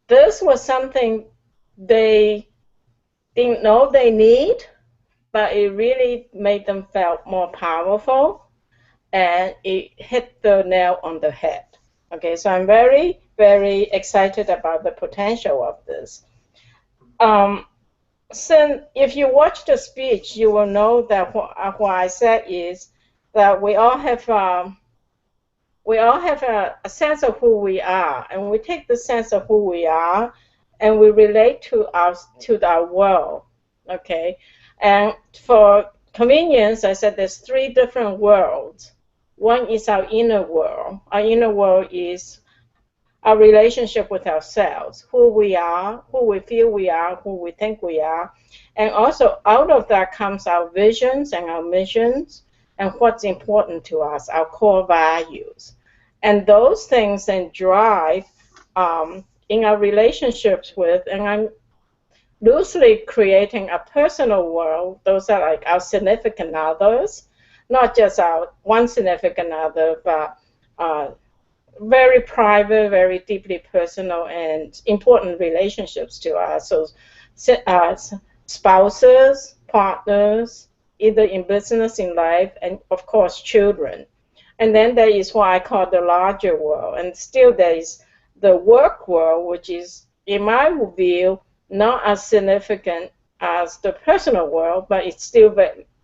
[SPEAKER 2] this was something they didn't know they need, but it really made them feel more powerful, and it hit the nail on the head. Okay, so I'm very, very excited about the potential of this. So if you watch the speech, you will know that what I said is that we all have a sense of who we are, and we take the sense of who we are, and we relate to our world. Okay, and for convenience, I said there's three different worlds. One is our inner world. Our inner world is our relationship with ourselves, who we are, who we feel we are, who we think we are. And also out of that comes our visions and our missions and what's important to us, our core values. And those things then drive in our relationships with, and I'm loosely creating a personal world. Those are like our significant others, not just our one significant other, but very private, very deeply personal and important relationships to us. So spouses, partners, either in business, in life, and of course children. And then there is what I call the larger world. And still there is the work world, which is, in my view, not as significant as the personal world, but it's still,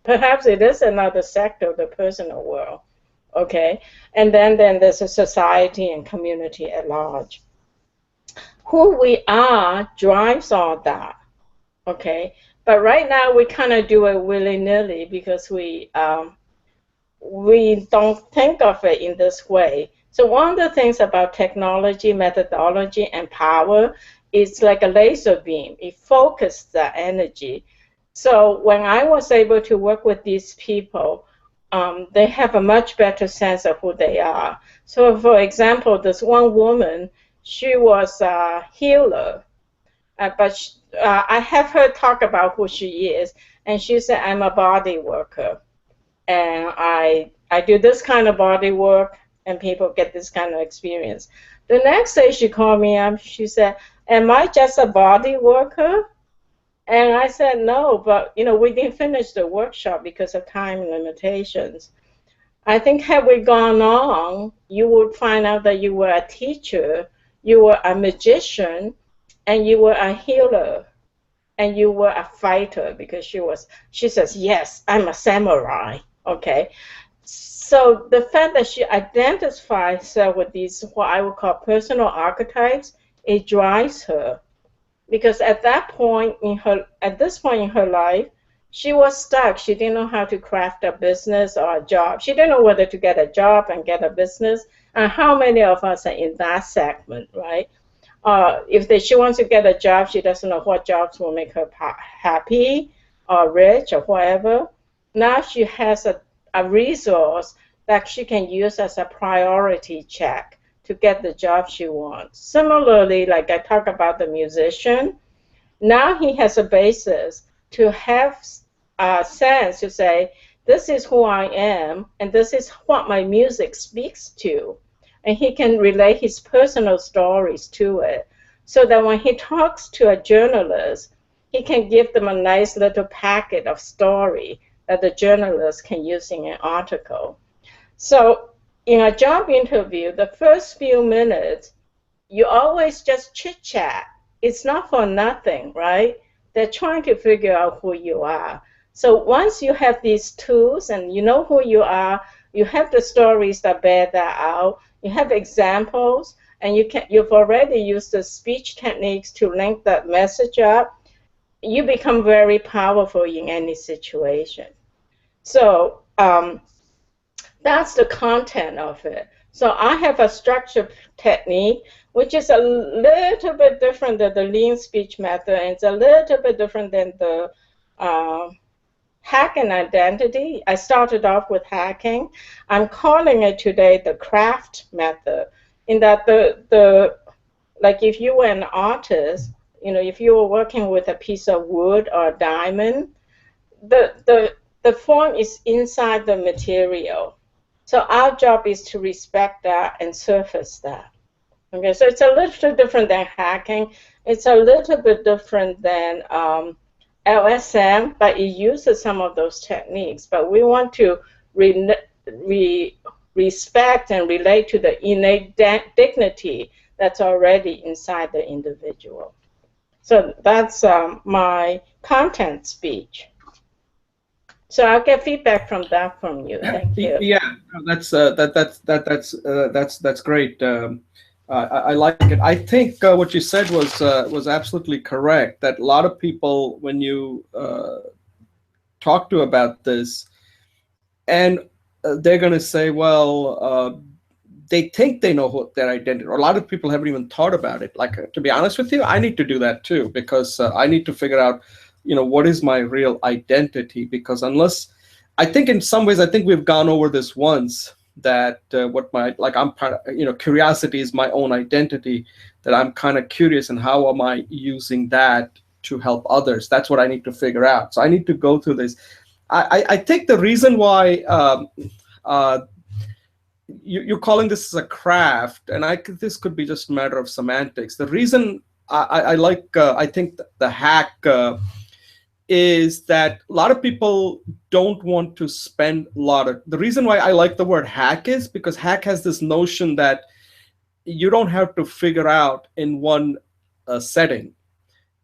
[SPEAKER 2] perhaps it is another sector of the personal world. Okay, and then there's a society and community at large. Who we are drives all that. Okay, but right now we kind of do it willy-nilly because we don't think of it in this way. So one of the things about technology, methodology, and power is like a laser beam. It focuses the energy. So when I was able to work with these people, they have a much better sense of who they are. So for example, this one woman, she was a healer, but I have her talk about who she is, and she said, I'm a body worker, and I do this kind of body work, and people get this kind of experience. The next day she called me up, she said, am I just a body worker? And I said, no, but we didn't finish the workshop because of time limitations. I think had we gone on, you would find out that you were a teacher, you were a magician, and you were a healer, and you were a fighter, because she says, yes, I'm a samurai. Okay. So the fact that she identifies herself with these, what I would call personal archetypes, it drives her. because at this point in her life, she was stuck. She didn't know how to craft a business or a job. She didn't know whether to get a job and get a business. And how many of us are in that segment, right? She wants to get a job, she doesn't know what jobs will make her happy or rich or whatever. Now she has a resource that she can use as a priority check to get the job she wants. Similarly, like I talk about the musician, now he has a basis to have a sense to say, this is who I am, and this is what my music speaks to. And he can relate his personal stories to it. So that when he talks to a journalist, he can give them a nice little packet of story that the journalist can use in an article. So in a job interview, the first few minutes, you always just chit chat. It's not for nothing, right? They're trying to figure out who you are. So once you have these tools and you know who you are, you have the stories that bear that out, you have examples, and you've already used the speech techniques to link that message up, you become very powerful in any situation. So that's the content of it. So I have a structured technique, which is a little bit different than the lean speech method, and it's a little bit different than the hack and identity. I started off with hacking. I'm calling it today the craft method, in that the like if you were an artist, if you were working with a piece of wood or a diamond, the form is inside the material. So our job is to respect that and surface that. Okay, so it's a little different than hacking. It's a little bit different than LSM, but it uses some of those techniques. But we want to respect and relate to the innate dignity that's already inside the individual. So that's my content speech. So I'll get feedback from that from you. Thank you.
[SPEAKER 1] Yeah, that's great. I like it. I think what you said was absolutely correct. That a lot of people, when you talk to about this, and they're going to say, well, they think they know what their identity. Or a lot of people haven't even thought about it. Like, to be honest with you, I need to do that too, because I need to figure out, what is my real identity? Because unless, I think in some ways, I think we've gone over this once, that what my, like, I'm kind of, curiosity is my own identity, that I'm kind of curious, and how am I using that to help others? That's what I need to figure out. So I need to go through this. I think the reason why uh, you're calling this as a craft, and this could be just a matter of semantics. The reason I like, I think the hack is that a lot of people don't want to spend a lot of, the reason why I like the word hack is because hack has this notion that you don't have to figure out in one setting,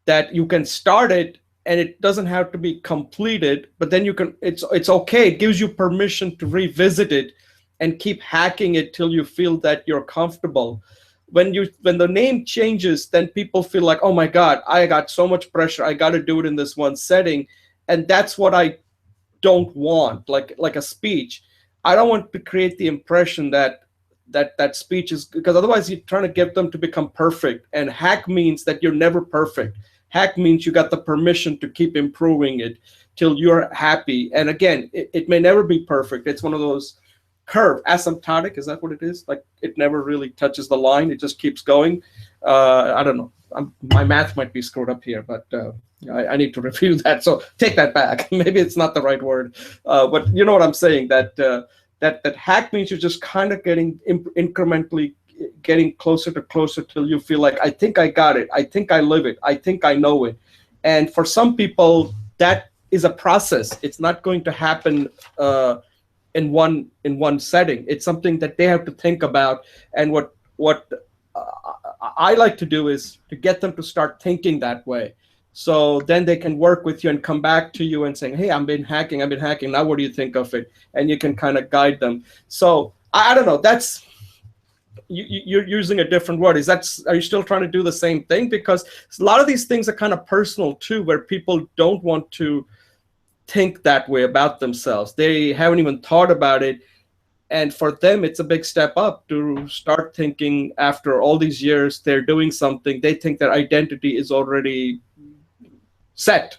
[SPEAKER 1] that you can start it and it doesn't have to be completed, but then you can, it's okay. It gives you permission to revisit it and keep hacking it till you feel that you're comfortable. When the name changes, then people feel like, oh my God, I got so much pressure. I got to do it in this one setting. And that's what I don't want, like a speech. I don't want to create the impression that speech is, because otherwise you're trying to get them to become perfect. And hack means that you're never perfect. Hack means you got the permission to keep improving it till you're happy. And again, it may never be perfect. It's one of those curve, asymptotic, is that what it is? Like, it never really touches the line, it just keeps going. I don't know, my math might be screwed up here, but I need to review that, so take that back. Maybe it's not the right word, but you know what I'm saying, that that hack means you're just kind of getting incrementally getting closer to closer till you feel like, I think I got it, I think I live it, I think I know it. And for some people, that is a process. It's not going to happen in one setting. It's something that they have to think about. And what I like to do is to get them to start thinking that way. So then they can work with you and come back to you and saying, hey, I've been hacking. Now what do you think of it? And you can kind of guide them. So I don't know. That's you're using a different word. Are you still trying to do the same thing? Because a lot of these things are kind of personal too, where people don't want to think that way about themselves. They haven't even thought about it. And for them, it's a big step up to start thinking after all these years they're doing something. They think their identity is already set,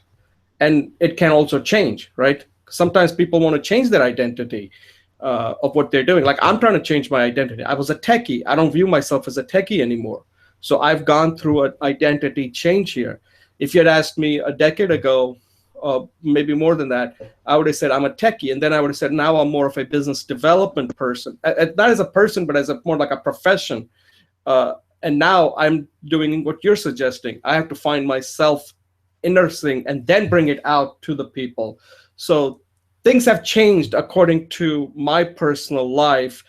[SPEAKER 1] and it can also change, right? Sometimes people want to change their identity of what they're doing. Like I'm trying to change my identity. I was a techie. I don't view myself as a techie anymore. So I've gone through an identity change here. If you had asked me a decade ago, maybe more than that, I would have said I'm a techie, and then I would have said now I'm more of a business development person, not as a person, but as a more like a profession. And now I'm doing what you're suggesting. I have to find myself inner thing and then bring it out to the people. So things have changed according to my personal life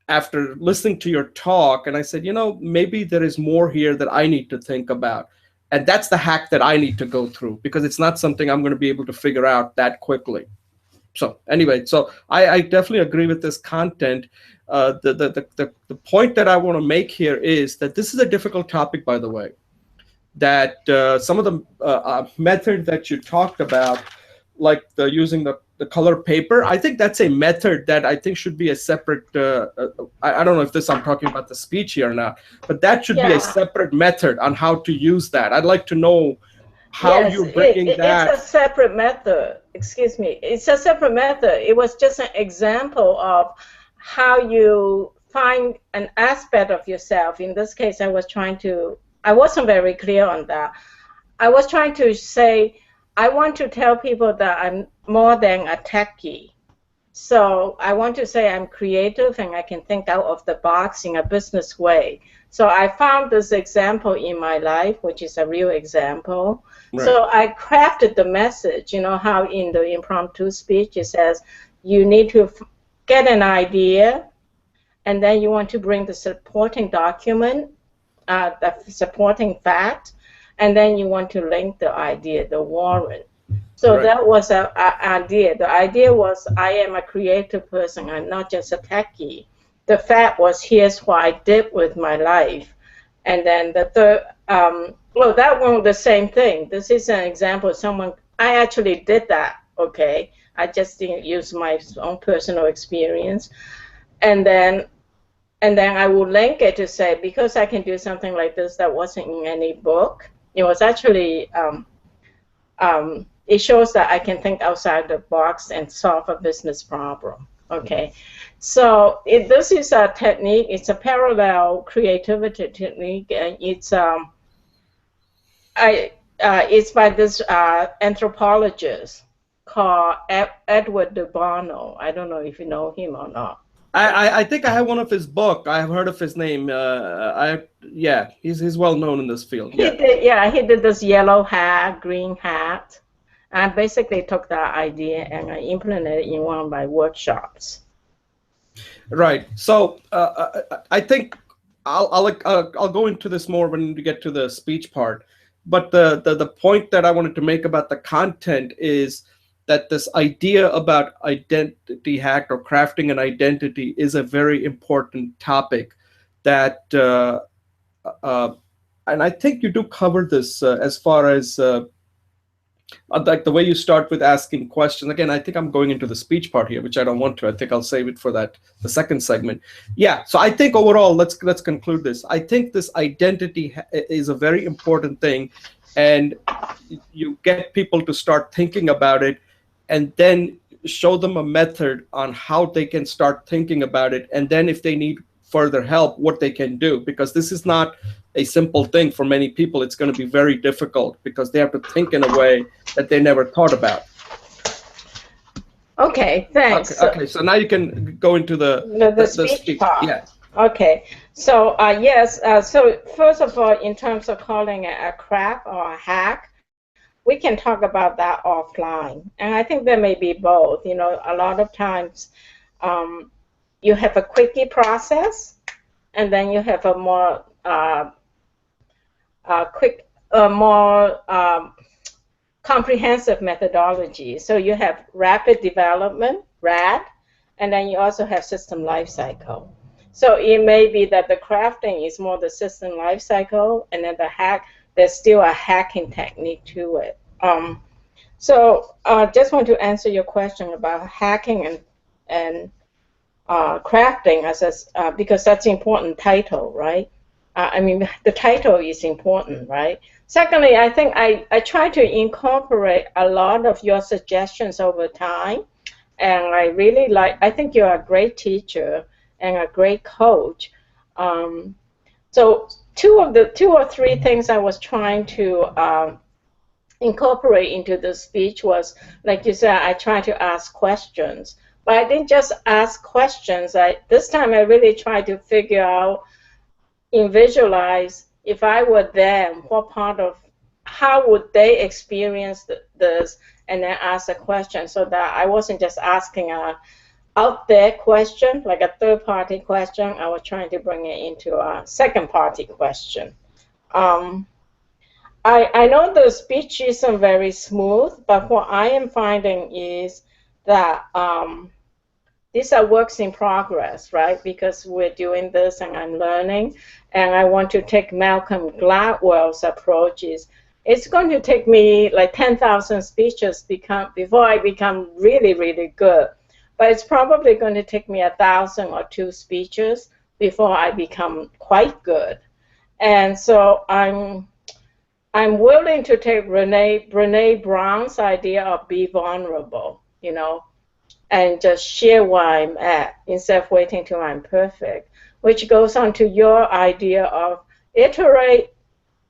[SPEAKER 1] after listening to your talk. And I said, maybe there is more here that I need to think about. And that's the hack that I need to go through, because it's not something I'm going to be able to figure out that quickly. So anyway, so I definitely agree with this content. The point that I want to make here is that this is a difficult topic, by the way, that some of the method that you talked about, like using the color paper, I think that's a method that I think should be a separate, I don't know if I'm talking about the speech here or not, but that should be a
[SPEAKER 2] Yeah.
[SPEAKER 1] separate method on how to use that. I'd like to know how
[SPEAKER 2] Yes,
[SPEAKER 1] you're bringing
[SPEAKER 2] it's a
[SPEAKER 1] that.
[SPEAKER 2] separate method. Excuse me. It's a separate method. It was just an example of how you find an aspect of yourself. In this case, I wasn't very clear on that. I was trying to say, I want to tell people that I'm more than a techie. So I want to say I'm creative and I can think out of the box in a business way. So I found this example in my life, which is a real example.
[SPEAKER 1] Right.
[SPEAKER 2] So I crafted the message, how in the impromptu speech it says you need to get an idea, and then you want to bring the supporting document, the supporting fact, and then you want to link the idea, the warrant. So
[SPEAKER 1] Right.
[SPEAKER 2] that was an idea. The idea was I am a creative person. I'm not just a techie. The fact was here's what I did with my life. And then the third, that one the same thing. This is an example of someone, I actually did that, okay? I just didn't use my own personal experience. And then I will link it to say, because I can do something like this that wasn't in any book, it was actually it shows that I can think outside the box and solve a business problem. Okay, so this is a technique. It's a parallel creativity technique, and it's by this anthropologist called Edward de Bono. I don't know if you know him or not.
[SPEAKER 1] I think I have one of his book. I have heard of his name. Yeah, he's well known in this field. Yeah.
[SPEAKER 2] He did this yellow hat, green hat. I basically took that idea and I implemented it in one of my workshops.
[SPEAKER 1] Right. So I think I'll go into this more when we get to the speech part. But the point that I wanted to make about the content is that this idea about identity hack or crafting an identity is a very important topic that and I think you do cover this as far as like the way you start with asking questions. Again, I think I'm going into the speech part here, which I don't want to. I think I'll save it for the second segment. Yeah. So I think overall, let's conclude this. I think this identity is a very important thing, and you get people to start thinking about it, and then show them a method on how they can start thinking about it, and then if they need further help, what they can do, because this is not a simple thing for many people. It's going to be very difficult because they have to think in a way that they never thought about.
[SPEAKER 2] Okay, thanks.
[SPEAKER 1] Okay, so now you can go into the
[SPEAKER 2] speech part.
[SPEAKER 1] Yeah.
[SPEAKER 2] Okay, so yes, so first of all, in terms of calling it a craft or a hack, we can talk about that offline. And I think there may be both. A lot of times you have a quickie process, and then you have a more more comprehensive methodology. So you have rapid development, RAD, and then you also have system lifecycle. So it may be that the crafting is more the system life cycle, and then the hack, there's still a hacking technique to it. So just want to answer your question about hacking and crafting because that's important title, right? I mean, the title is important, right? Secondly, I think I try to incorporate a lot of your suggestions over time, and I really I think you're a great teacher and a great coach. Um, so two or three things I was trying to incorporate into the speech was, like you said, I try to ask questions. But I didn't just ask questions. This time I really tried to figure out and visualize if I were them, what part of how would they experience this, and then ask a question so that I wasn't just asking a out there question, like a third party question. I was trying to bring it into a second party question. Um, I know the speech isn't very smooth, but what I am finding is that these are works in progress, right? Because we're doing this and I'm learning, and I want to take Malcolm Gladwell's approaches. It's going to take me like 10,000 speeches before I become really, really good. But it's probably going to take me 1,000 or two speeches before I become quite good. And so I'm willing to take Brene Brown's idea of be vulnerable, and just share where I'm at instead of waiting till I'm perfect, which goes on to your idea of iterate,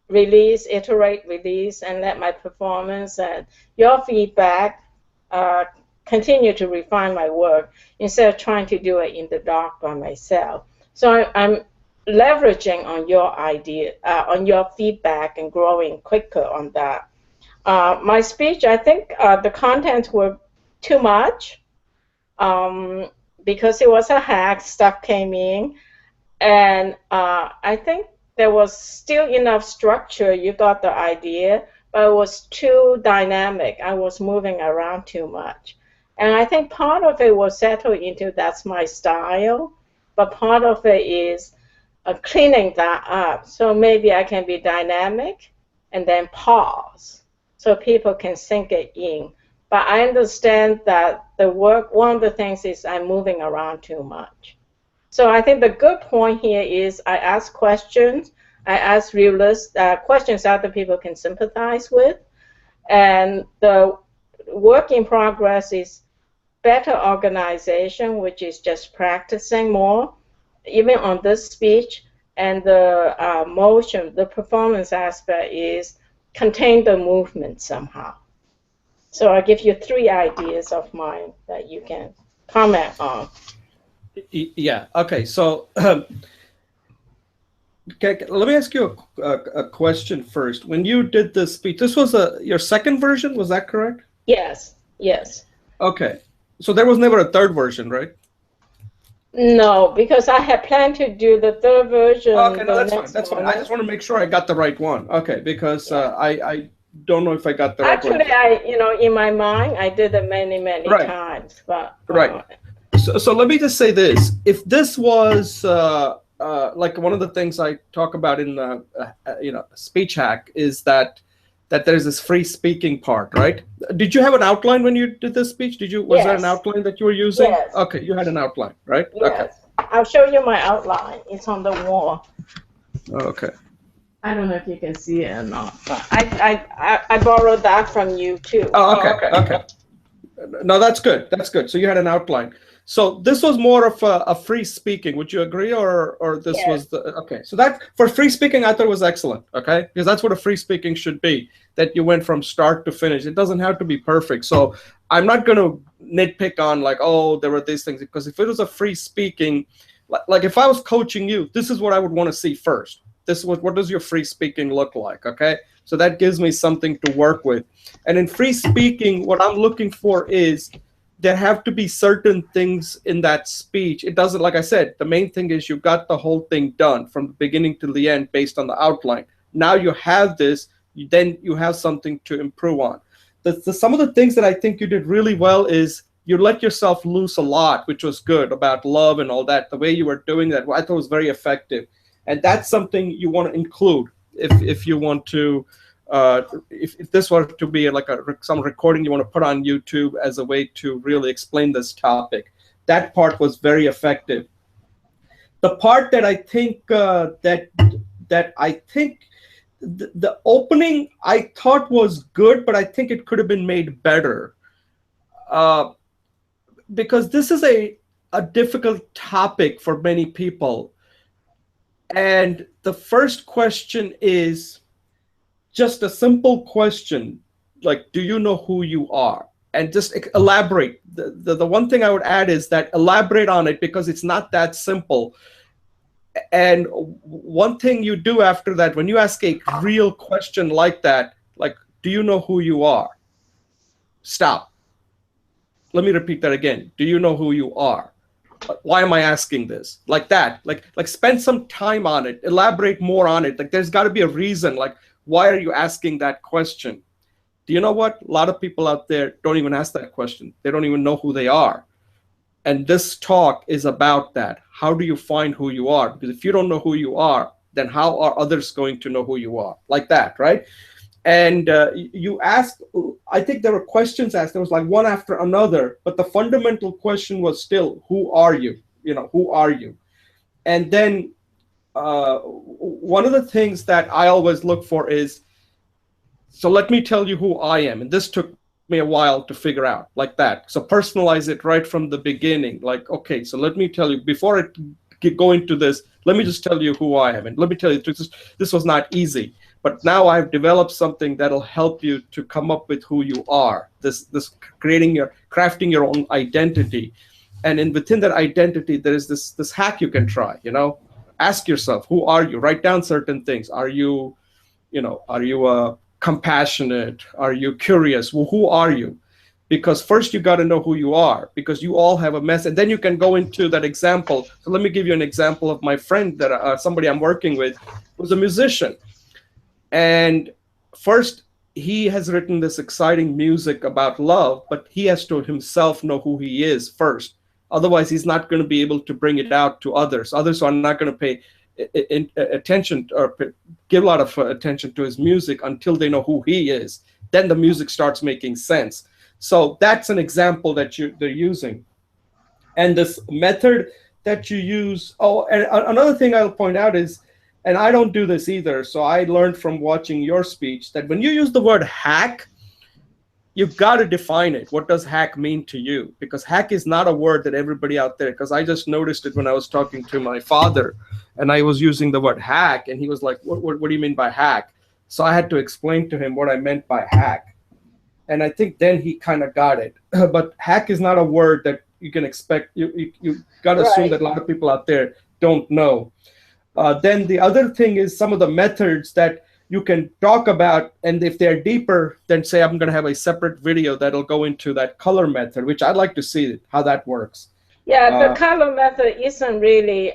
[SPEAKER 2] release, and let my performance and your feedback continue to refine my work instead of trying to do it in the dark by myself. So I'm leveraging on your idea, on your feedback, and growing quicker on that. My speech, I think the contents were too much because it was a hack, stuff came in, and I think there was still enough structure. You got the idea, but it was too dynamic. I was moving around too much. And I think part of it was settled into that's my style, but part of it is cleaning that up. So maybe I can be dynamic and then pause so people can sink it in. But I understand that the work, one of the things is I'm moving around too much. So I think the good point here is I ask questions. I ask questions other people can sympathize with. And the work in progress is better organization, which is just practicing more, even on this speech. And the motion, the performance aspect is contain the movement somehow. So I'll give you three ideas of mine that you can comment on.
[SPEAKER 1] Yeah. Okay. So let me ask you a question first. When you did this speech, this was your second version, was that correct?
[SPEAKER 2] Yes. Yes.
[SPEAKER 1] Okay. So there was never a third version, right?
[SPEAKER 2] No, because I had planned to do the third version.
[SPEAKER 1] Okay, no, that's fine. That's fine. I just want to make sure I got the right one. Okay, because I don't know if I got the right one.
[SPEAKER 2] Actually, in my mind, I did it many times, but
[SPEAKER 1] right. So let me just say this: if this was like one of the things I talk about in speech hack is that there's this free speaking part, right? Did you have an outline when you did this speech? Was there an outline that you were using?
[SPEAKER 2] Yes.
[SPEAKER 1] Okay, you had an outline, right?
[SPEAKER 2] Yes. Okay. I'll show you my outline. It's on the wall.
[SPEAKER 1] Okay.
[SPEAKER 2] I don't know if you can see it or not, but I borrowed that from you too.
[SPEAKER 1] Oh, okay. No, that's good. So you had an outline. So this was more of a free speaking. Would you agree, or this was okay? So that for free speaking, I thought was excellent. Okay, because that's what a free speaking should be. That you went from start to finish. It doesn't have to be perfect. So I'm not going to nitpick on like, oh, there were these things, because if it was a free speaking, like if I was coaching you, this is what I would want to see first. This is what does your free speaking look like? Okay, so that gives me something to work with. And in free speaking, what I'm looking for is there have to be certain things in that speech. It doesn't, like I said, the main thing is you got the whole thing done from the beginning to the end based on the outline. Now you have this, then you have something to improve on. Some of the things that I think you did really well is you let yourself loose a lot, which was good, about love and all that. The way you were doing that, I thought was very effective, and that's something you want to include if you want to. If this were to be like some recording you want to put on YouTube as a way to really explain this topic, that part was very effective. The part that I think the opening I thought was good, but I think it could have been made better, uh, because this is a difficult topic for many people. And the first question is just a simple question, like, do you know who you are? And just elaborate. The one thing I would add is that elaborate on it, because it's not that simple. And one thing you do after that, when you ask a real question like that, like, do you know who you are? Stop. Let me repeat that again. Do you know who you are? Why am I asking this? Like that. Like spend some time on it. Elaborate more on it. Like, there's got to be a reason. Like, why are you asking that question? Do you know what? A lot of people out there don't even ask that question. They don't even know who they are. And this talk is about that. How do you find who you are? Because if you don't know who you are, then how are others going to know who you are? Like that, right? And you asked, I think there were questions asked. There was like one after another, but the fundamental question was still, who are you? Who are you? And then one of the things that I always look for is, so let me tell you who I am. And this took me a while to figure out, like that. So personalize it right from the beginning. Like, okay, so let me tell you, before I go into this, let me just tell you who I am. And let me tell you, this was not easy. But now I've developed something that'll help you to come up with who you are. This crafting your own identity. And within that identity, there is this hack you can try, Ask yourself, who are you? Write down certain things. Are you compassionate? Are you curious? Well, who are you? Because first you got to know who you are, because you all have a mess, and then you can go into that example. So let me give you an example of my friend, that somebody I'm working with, who's a musician. And first, he has written this exciting music about love, but he has to himself know who he is first. Otherwise, he's not going to be able to bring it out to others. Others are not going to pay attention or give a lot of attention to his music until they know who he is. Then the music starts making sense. So that's an example that they're using. And this method that you use, and another thing I'll point out is, and I don't do this either, so I learned from watching your speech, that when you use the word hack, you've got to define it. What does hack mean to you? Because hack is not a word that everybody out there, because I just noticed it when I was talking to my father, and I was using the word hack, and he was like, what do you mean by hack? So I had to explain to him what I meant by hack. And I think then he kind of got it. But hack is not a word that you can expect. You got to assume that a lot of people out there don't know. Then the other thing is some of the methods that you can talk about, and if they're deeper, then say I'm going to have a separate video that'll go into that color method, which I'd like to see how that works.
[SPEAKER 2] Yeah, the color method isn't really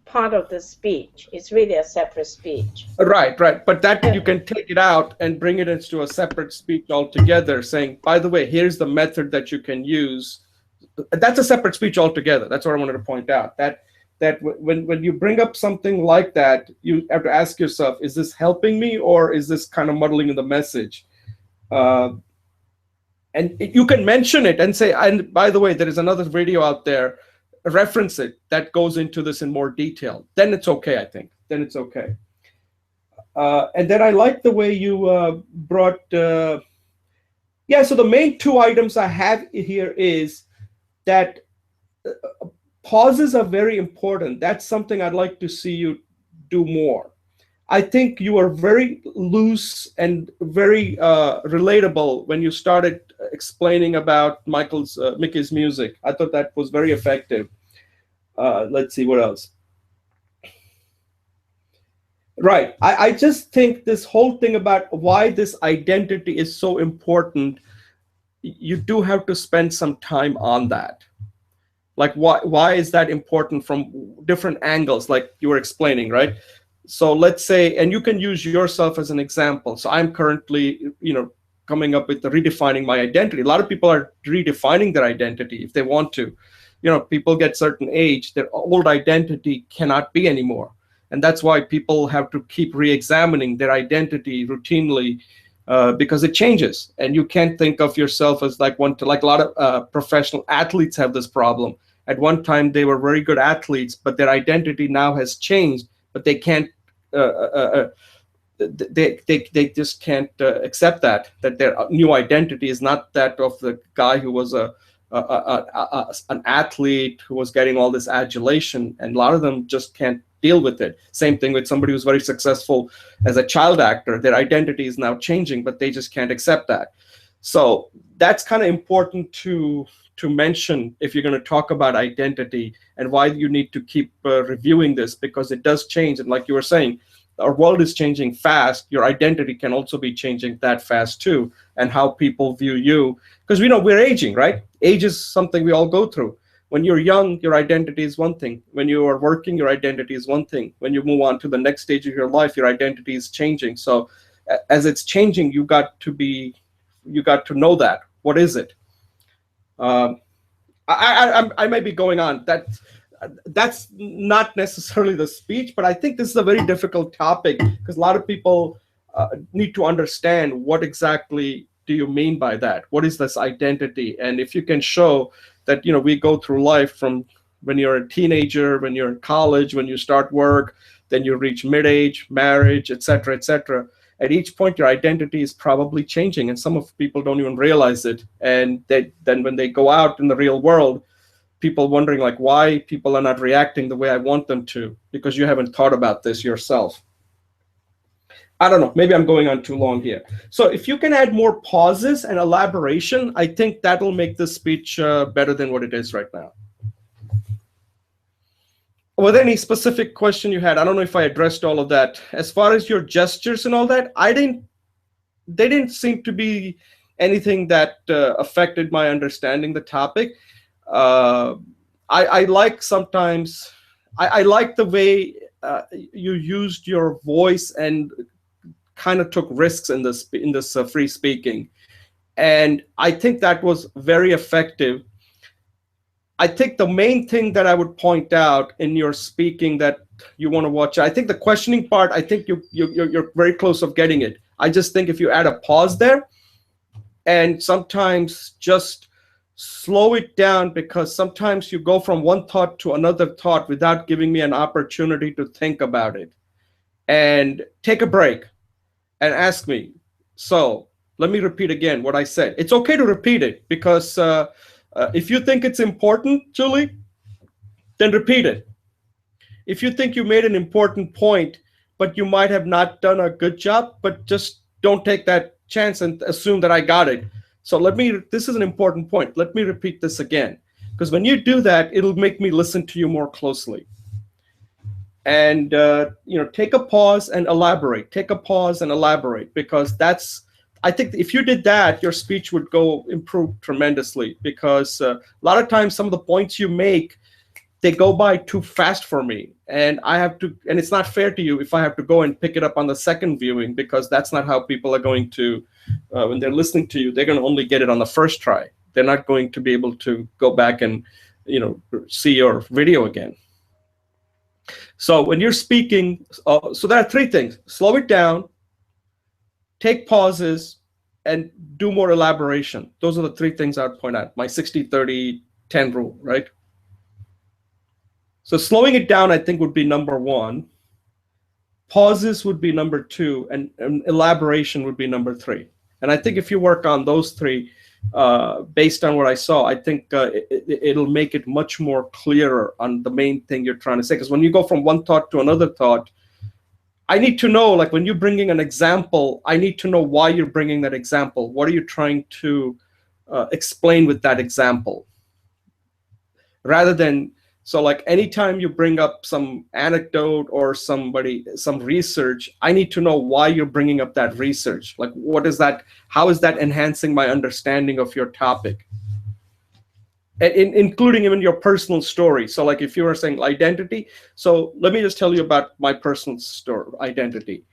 [SPEAKER 2] part of the speech. It's really a separate speech.
[SPEAKER 1] Right. But that you can take it out and bring it into a separate speech altogether, saying, by the way, here's the method that you can use. That's a separate speech altogether. That's what I wanted to point out. That when you bring up something like that, you have to ask yourself, is this helping me, or is this kind of muddling the message? And you can mention it and say, and by the way, there is another video out there, reference it, that goes into this in more detail. Then it's okay, I think. Then it's okay. And then I like the way you brought, so the main two items I have here is that pauses are very important. That's something I'd like to see you do more. I think you are very loose and very relatable when you started explaining about Mickey's music. I thought that was very effective. Let's see what else. Right. I just think this whole thing about why this identity is so important, you do have to spend some time on that. Like, why is that important from different angles, like you were explaining, right? So let's say, and you can use yourself as an example. So I'm currently, coming up with the redefining my identity. A lot of people are redefining their identity if they want to. People get certain age, their old identity cannot be anymore. And that's why people have to keep re-examining their identity routinely, because it changes. And you can't think of yourself as like like a lot of professional athletes have this problem. At one time, they were very good athletes, but their identity now has changed, but they can't uh, uh, uh, they just can't accept that their new identity is not that of the guy who was an athlete who was getting all this adulation, and a lot of them just can't deal with it. Same thing with somebody who's very successful as a child actor. Their identity is now changing, but they just can't accept that. So that's kind of important to mention if you're going to talk about identity, and why you need to keep reviewing this, because it does change. And like you were saying, our world is changing fast. Your identity can also be changing that fast too, and how people view you. Because we know we're aging, right? Age is something we all go through. When you're young, your identity is one thing. When you are working, your identity is one thing. When you move on to the next stage of your life, your identity is changing. So as it's changing, you got to know that. What is it? Um, I might be going on. That's not necessarily the speech, but I think this is a very difficult topic, because a lot of people need to understand what exactly do you mean by that. What is this identity? And if you can show that we go through life from when you're a teenager, when you're in college, when you start work, then you reach mid-age, marriage, etc., etc. At each point, your identity is probably changing, and some of people don't even realize it. And then when they go out in the real world, people wondering like why people are not reacting the way I want them to, because you haven't thought about this yourself. I don't know, maybe I'm going on too long here. So if you can add more pauses and elaboration, I think that'll make this speech better than what it is right now. Was there any specific question you had? I don't know if I addressed all of that. As far as your gestures and all that, they didn't seem to be anything that affected my understanding the topic. uh, I like sometimes I like the way you used your voice and kind of took risks in this free speaking, and I think that was very effective. I think the main thing that I would point out in your speaking that you want to watch, I think the questioning part, I think you're very close of getting it. I just think if you add a pause there, and sometimes just slow it down, because sometimes you go from one thought to another thought without giving me an opportunity to think about it. And take a break and ask me, so let me repeat again what I said. It's okay to repeat it, because if you think it's important, Julie, then repeat it. If you think you made an important point, but you might have not done a good job, but just don't take that chance and assume that I got it. So this is an important point. Let me repeat this again. Because when you do that, it'll make me listen to you more closely. And, take a pause and elaborate. Take a pause and elaborate, because I think if you did that, your speech would improve tremendously, because a lot of times some of the points you make, they go by too fast for me, and and it's not fair to you if I have to go and pick it up on the second viewing, because that's not how people are going to, when they're listening to you, they're going to only get it on the first try. They're not going to be able to go back and, see your video again. So when you're speaking, so there are three things: slow it down, take pauses, and do more elaboration. Those are the three things I would point out. My 60-30-10 rule, right? So slowing it down, I think, would be number one. Pauses would be number two, and elaboration would be number three. And I think if you work on those three, based on what I saw, I think it'll make it much more clearer on the main thing you're trying to say. Because when you go from one thought to another thought, I need to know, like when you're bringing an example, I need to know why you're bringing that example. What are you trying to explain with that example? Rather than, so like anytime you bring up some anecdote or some research, I need to know why you're bringing up that research. Like, what is that? How is that enhancing my understanding of your topic? And including even your personal story. So like if you were saying identity, so let me just tell you about my personal story, identity.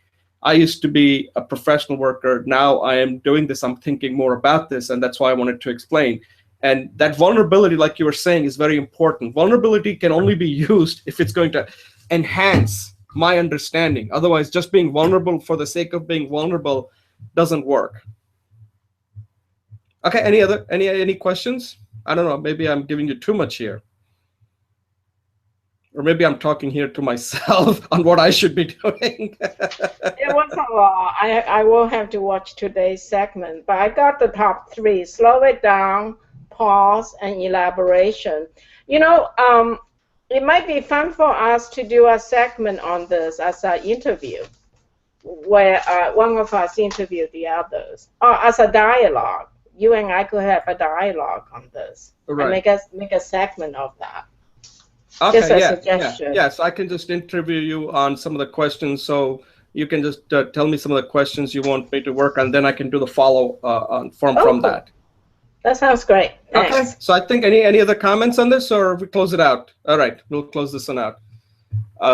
[SPEAKER 1] I used to be a professional worker. Now I am doing this. I'm thinking more about this. And that's why I wanted to explain. And that vulnerability, like you were saying, is very important. Vulnerability can only be used if it's going to enhance my understanding. Otherwise, just being vulnerable for the sake of being vulnerable doesn't work. Okay, any questions? I don't know, maybe I'm giving you too much here. Or maybe I'm talking here to myself on what I should be doing.
[SPEAKER 2] It was a lot. I will have to watch today's segment, but I got the top three: slow it down, pause, and elaboration. You know, it might be fun for us to do a segment on this as an interview, where one of us interview the others, or as a dialogue. You and I could have a dialogue on this, and
[SPEAKER 1] Right.
[SPEAKER 2] make a segment of that. Just
[SPEAKER 1] Okay,
[SPEAKER 2] a
[SPEAKER 1] yeah, yeah,
[SPEAKER 2] suggestion.
[SPEAKER 1] yes. I can just interview you on some of the questions, so you can just tell me some of the questions you want me to work on. Then I can do the follow on from
[SPEAKER 2] Oh,
[SPEAKER 1] that.
[SPEAKER 2] that sounds great.
[SPEAKER 1] Okay.
[SPEAKER 2] Thanks.
[SPEAKER 1] So I think any other comments on this, or we close it out? All right, we'll close this one out.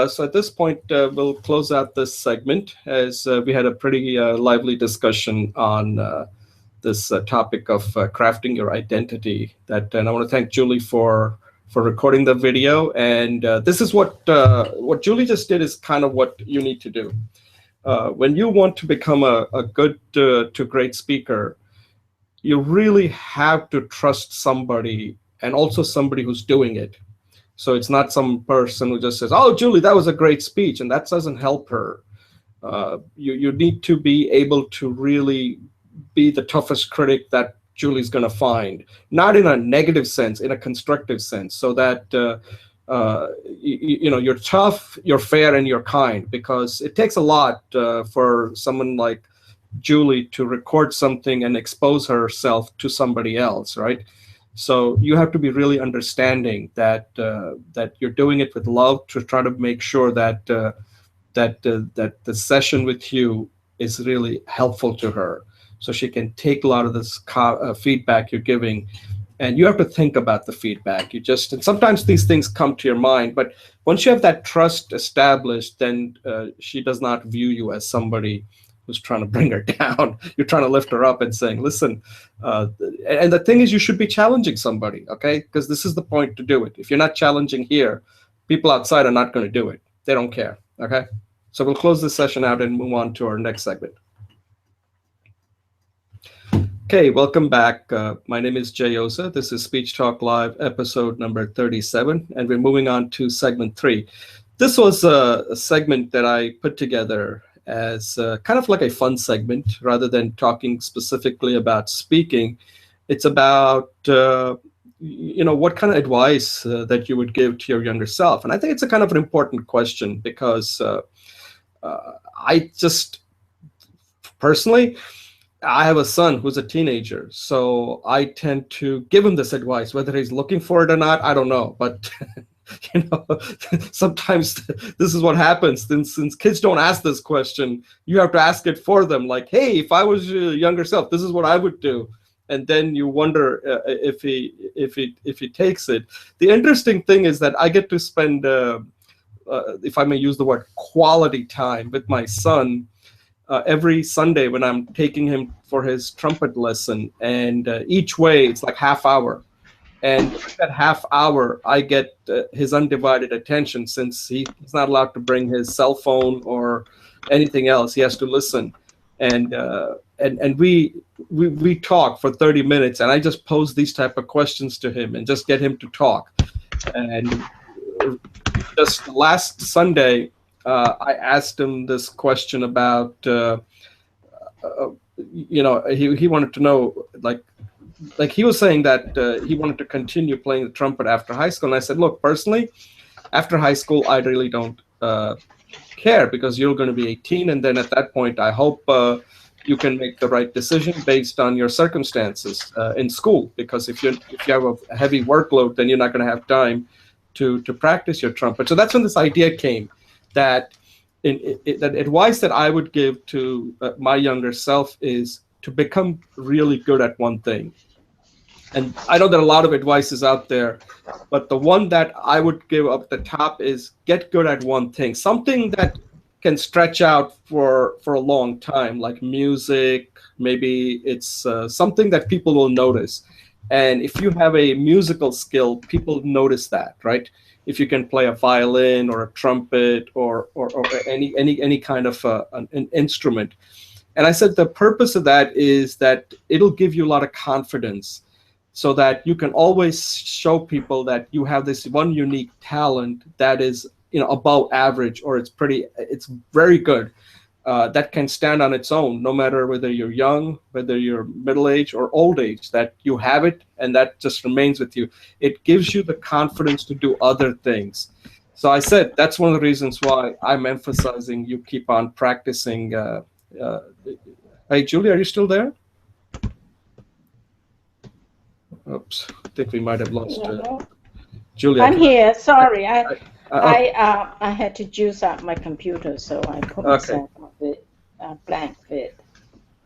[SPEAKER 1] So at this point, we'll close out this segment as we had a pretty lively discussion on this topic of crafting your identity. And I want to thank Julie for recording the video. And this is what Julie just did is kind of what you need to do when you want to become a good to great speaker. You really have to trust somebody, and also somebody who's doing it. So it's not some person who just says, "Oh, Julie, that was a great speech," and that doesn't help her. You need to be able to really be the toughest critic that Julie's going to find, not in a negative sense, in a constructive sense, so that you're tough, you're fair, and you're kind. Because it takes a lot for someone like Julie to record something and expose herself to somebody else, right? So you have to be really understanding that that you're doing it with love to try to make sure that that the session with you is really helpful to her, so she can take a lot of this feedback you're giving. And you have to think about the feedback. And sometimes these things come to your mind, but once you have that trust established, then she does not view you as somebody who's trying to bring her down. You're trying to lift her up and saying, listen, and the thing is, you should be challenging somebody, okay? Because this is the point to do it. If you're not challenging here, people outside are not going to do it. They don't care, okay? So we'll close this session out and move on to our next segment. Okay, welcome back. My name is Jay Oza. This is Speech Talk Live, episode number 37, and we're moving on to segment 3. This was a segment that I put together as kind of like a fun segment rather than talking specifically about speaking. It's about what kind of advice that you would give to your younger self. And I think it's a kind of an important question because I just personally, I have a son who's a teenager, so I tend to give him this advice. Whether he's looking for it or not, I don't know. But sometimes this is what happens. Since kids don't ask this question, you have to ask it for them. Like, hey, if I was your younger self, this is what I would do. And then you wonder if he takes it. The interesting thing is that I get to spend, if I may use the word, quality time with my son. Every Sunday when I'm taking him for his trumpet lesson, and each way it's like half hour, and that half hour I get his undivided attention, since he's not allowed to bring his cell phone or anything else. He has to listen, and we talk for 30 minutes, and I just pose these type of questions to him and just get him to talk. And just last Sunday, I asked him this question about, he wanted to know, like he was saying that he wanted to continue playing the trumpet after high school. And I said, look, personally, after high school, I really don't care, because you're going to be 18. And then at that point, I hope you can make the right decision based on your circumstances in school. Because if you have a heavy workload, then you're not going to have time to practice your trumpet. So that's when this idea came, that that advice that I would give to my younger self is to become really good at one thing. And I know that a lot of advice is out there, but the one that I would give up at the top is get good at one thing, something that can stretch out for a long time, like music. Maybe it's something that people will notice. And if you have a musical skill, people notice that, right? If you can play a violin or a trumpet or any kind of an instrument. And I said the purpose of that is that it'll give you a lot of confidence, so that you can always show people that you have this one unique talent that is, above average, or it's very good, that can stand on its own, no matter whether you're young, whether you're middle age or old age, that you have it and that just remains with you. It gives you the confidence to do other things. So I said that's one of the reasons why I'm emphasizing you keep on practicing. Uh, hey, Julie, are you still there? Oops, I think we might have lost
[SPEAKER 2] No,
[SPEAKER 1] Julie.
[SPEAKER 2] I'm here. Sorry,
[SPEAKER 1] Okay,
[SPEAKER 2] I had to juice up my computer, so I put
[SPEAKER 1] okay.
[SPEAKER 2] myself on the blank fit.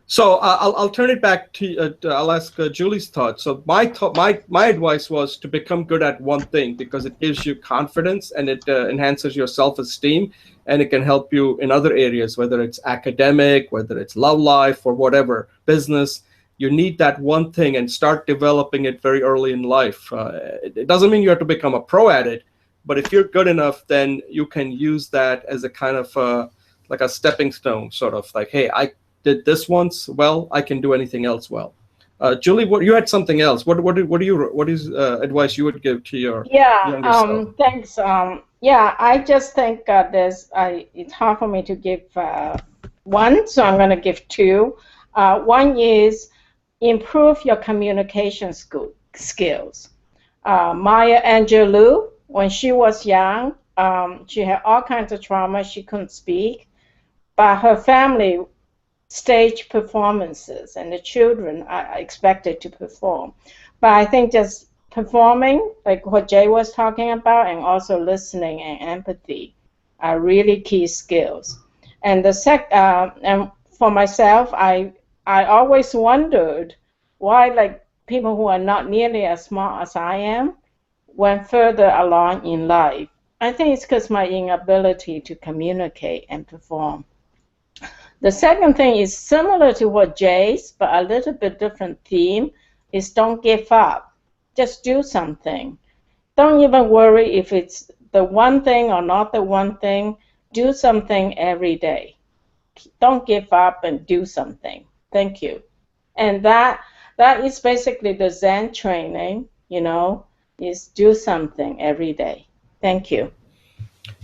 [SPEAKER 1] So I'll turn it back to, I'll ask Julie's thoughts. So my advice was to become good at one thing, because it gives you confidence and it enhances your self-esteem, and it can help you in other areas, whether it's academic, whether it's love life, or whatever, business. You need that one thing and start developing it very early in life. It doesn't mean you have to become a pro at it, but if you're good enough, then you can use that as a kind of like a stepping stone, sort of like, hey, I did this once well, I can do anything else well. Julie, what you had something else? What is advice you would give to your
[SPEAKER 2] Yeah,
[SPEAKER 1] younger self?
[SPEAKER 2] thanks. Yeah, I just think it's hard for me to give one, so I'm going to give two. One is improve your communication skills. Maya Angelou, when she was young, she had all kinds of trauma. She couldn't speak, but her family stage performances, and the children are expected to perform. But I think just performing, like what Jay was talking about, and also listening and empathy are really key skills. And for myself, I always wondered why, like, people who are not nearly as smart as I am went further along in life. I think it's because my inability to communicate and perform. The second thing is similar to what Jay's, but a little bit different theme, is don't give up. Just do something. Don't even worry if it's the one thing or not the one thing. Do something every day. Don't give up and do something. Thank you. And that is basically the Zen training, is do something every day. Thank you.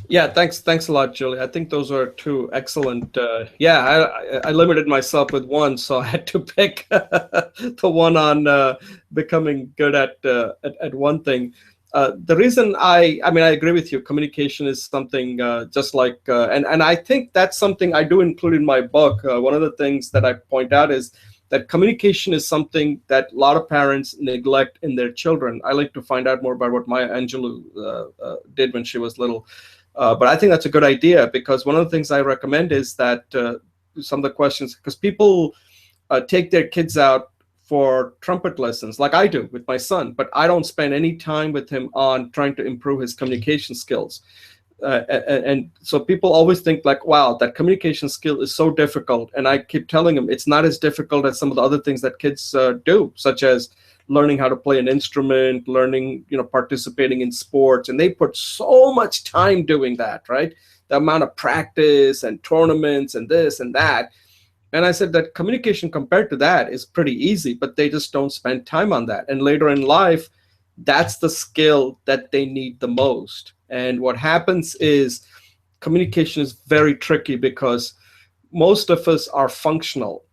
[SPEAKER 1] Yeah, thanks a lot, Julie. I think those are two excellent. Yeah, I limited myself with one, so I had to pick the one on becoming good at one thing. The reason I mean, I agree with you. Communication is something just like, and I think that's something I do include in my book. One of the things that I point out is that communication is something that a lot of parents neglect in their children. I like to find out more about what Maya Angelou did when she was little. But I think that's a good idea, because one of the things I recommend is that some of the questions, because people take their kids out for trumpet lessons like I do with my son, but I don't spend any time with him on trying to improve his communication skills. And so people always think like, wow, that communication skill is so difficult. And I keep telling them it's not as difficult as some of the other things that kids do, such as learning how to play an instrument, learning, participating in sports. And they put so much time doing that, right? The amount of practice and tournaments and this and that. And I said that communication compared to that is pretty easy, but they just don't spend time on that. And later in life, that's the skill that they need the most. And what happens is communication is very tricky, because most of us are functional.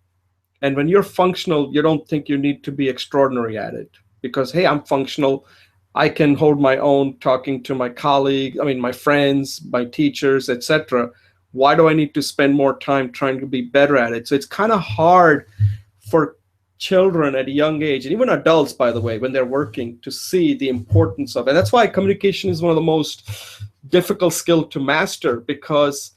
[SPEAKER 1] And when you're functional, you don't think you need to be extraordinary at it, because, hey, I'm functional. I can hold my own talking to my colleague, I mean, my friends, my teachers, etc. Why do I need to spend more time trying to be better at it? So it's kind of hard for children at a young age, and even adults, by the way, when they're working, to see the importance of it. And that's why communication is one of the most difficult skills to master, because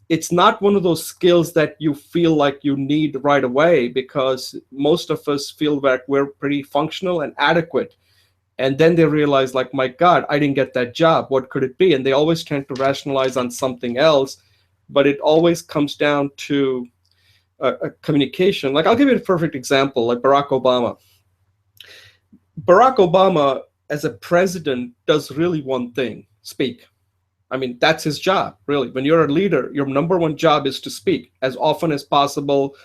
[SPEAKER 1] it's not one of those skills that you feel like you need right away, because most of us feel like we're pretty functional and adequate. And then they realize, like, my God, I didn't get that job. What could it be? And they always tend to rationalize on something else. but it always comes down to a communication. Like, I'll give you a perfect example, like Barack Obama. Barack Obama, as a president, does really one thing: speak. I mean, that's his job, really. When you're a leader, your number one job is to speak as often as possible,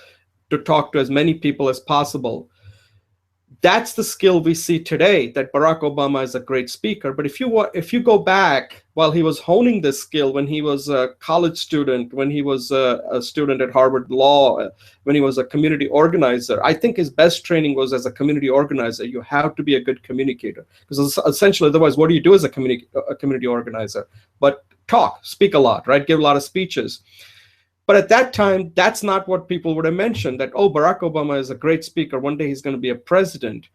[SPEAKER 1] to talk to as many people as possible. That's the skill we see today, that Barack Obama is a great speaker. But if you go back while he was honing this skill, when he was a college student, when he was a student at Harvard Law, when he was a community organizer, I think his best training was as a community organizer. You have to be a good communicator, because essentially, otherwise, what do you do as a community organizer? But talk, speak a lot, right? Give a lot of speeches. But at that time, that's not what people would have mentioned, that, oh, Barack Obama is a great speaker. One day he's going to be a president.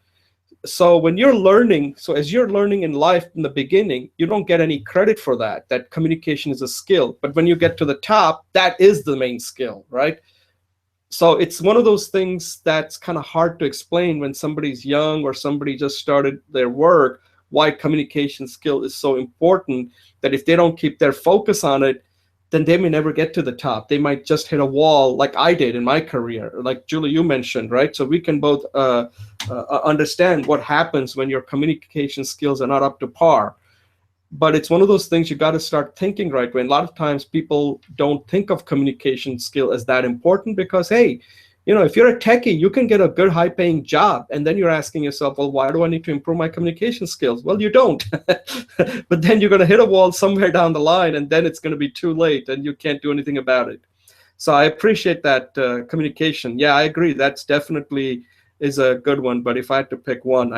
[SPEAKER 1] So when you're learning, so as you're learning in life in the beginning, you don't get any credit for that, that communication is a skill. But when you get to the top, that is the main skill, right? So it's one of those things that's kind of hard to explain when somebody's young or somebody just started their work, why communication skill is so important, that if they don't keep their focus on it, then they may never get to the top. They might just hit a wall, like I did in my career, like Julie, you mentioned, right? So we can both understand what happens when your communication skills are not up to par. But it's one of those things you got to start thinking right away. And a lot of times people don't think of communication skill as that important because, hey, if you're a techie, you can get a good high paying job. And then you're asking yourself, well, why do I need to improve my communication skills? Well, you don't. But then you're going to hit a wall somewhere down the line, and then it's going to be too late and you can't do anything about it. So I appreciate that communication. Yeah, I agree. That's definitely is a good one. But if I had to pick one,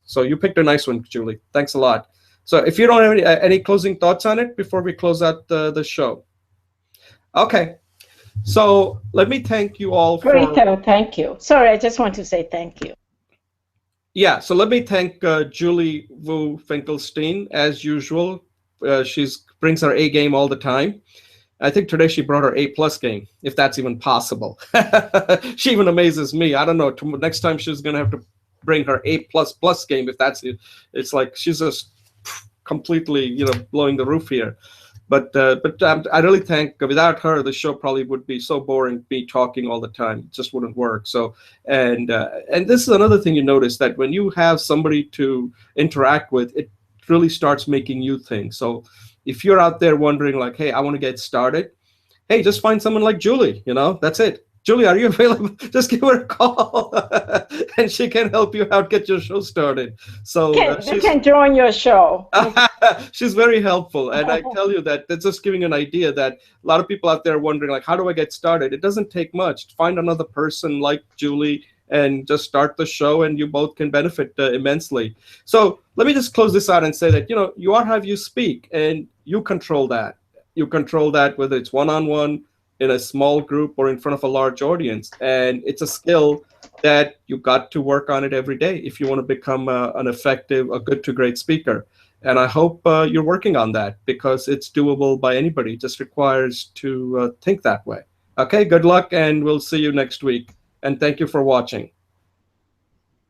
[SPEAKER 1] so you picked a nice one, Julie. Thanks a lot. So if you don't have any closing thoughts on it before we close out the show. Okay. So let me thank you all
[SPEAKER 2] Great,
[SPEAKER 1] for.
[SPEAKER 2] thank you. Sorry, I just want to say thank you.
[SPEAKER 1] Yeah, so let me thank Julie Wu Finkelstein, as usual. She brings her A game all the time. I think today she brought her A+ game, if that's even possible. She even amazes me. I don't know. Next time she's going to have to bring her A++ game, if that's it. It's like she's just completely, blowing the roof here. But I really think without her, the show probably would be so boring, me talking all the time. It just wouldn't work. So, and this is another thing you notice, that when you have somebody to interact with, it really starts making you think. So if you're out there wondering like, hey, I want to get started, hey, just find someone like Julie, that's it. Julie, are you available? Just give her a call and she can help you out, get your show started. So
[SPEAKER 2] They can join your show.
[SPEAKER 1] she's very helpful. And I tell you that that's just giving an idea that a lot of people out there wondering, like, how do I get started? It doesn't take much. Find another person like Julie and just start the show, and you both can benefit immensely. So let me just close this out and say that, you are how you speak, and you control that. You control that, whether it's one-on-one, in a small group, or in front of a large audience. And it's a skill that you got to work on it every day if you want to become an effective, a good to great speaker. And I hope you're working on that, because it's doable by anybody. It just requires to think that way. Okay, good luck, and we'll see you next week. And thank you for watching.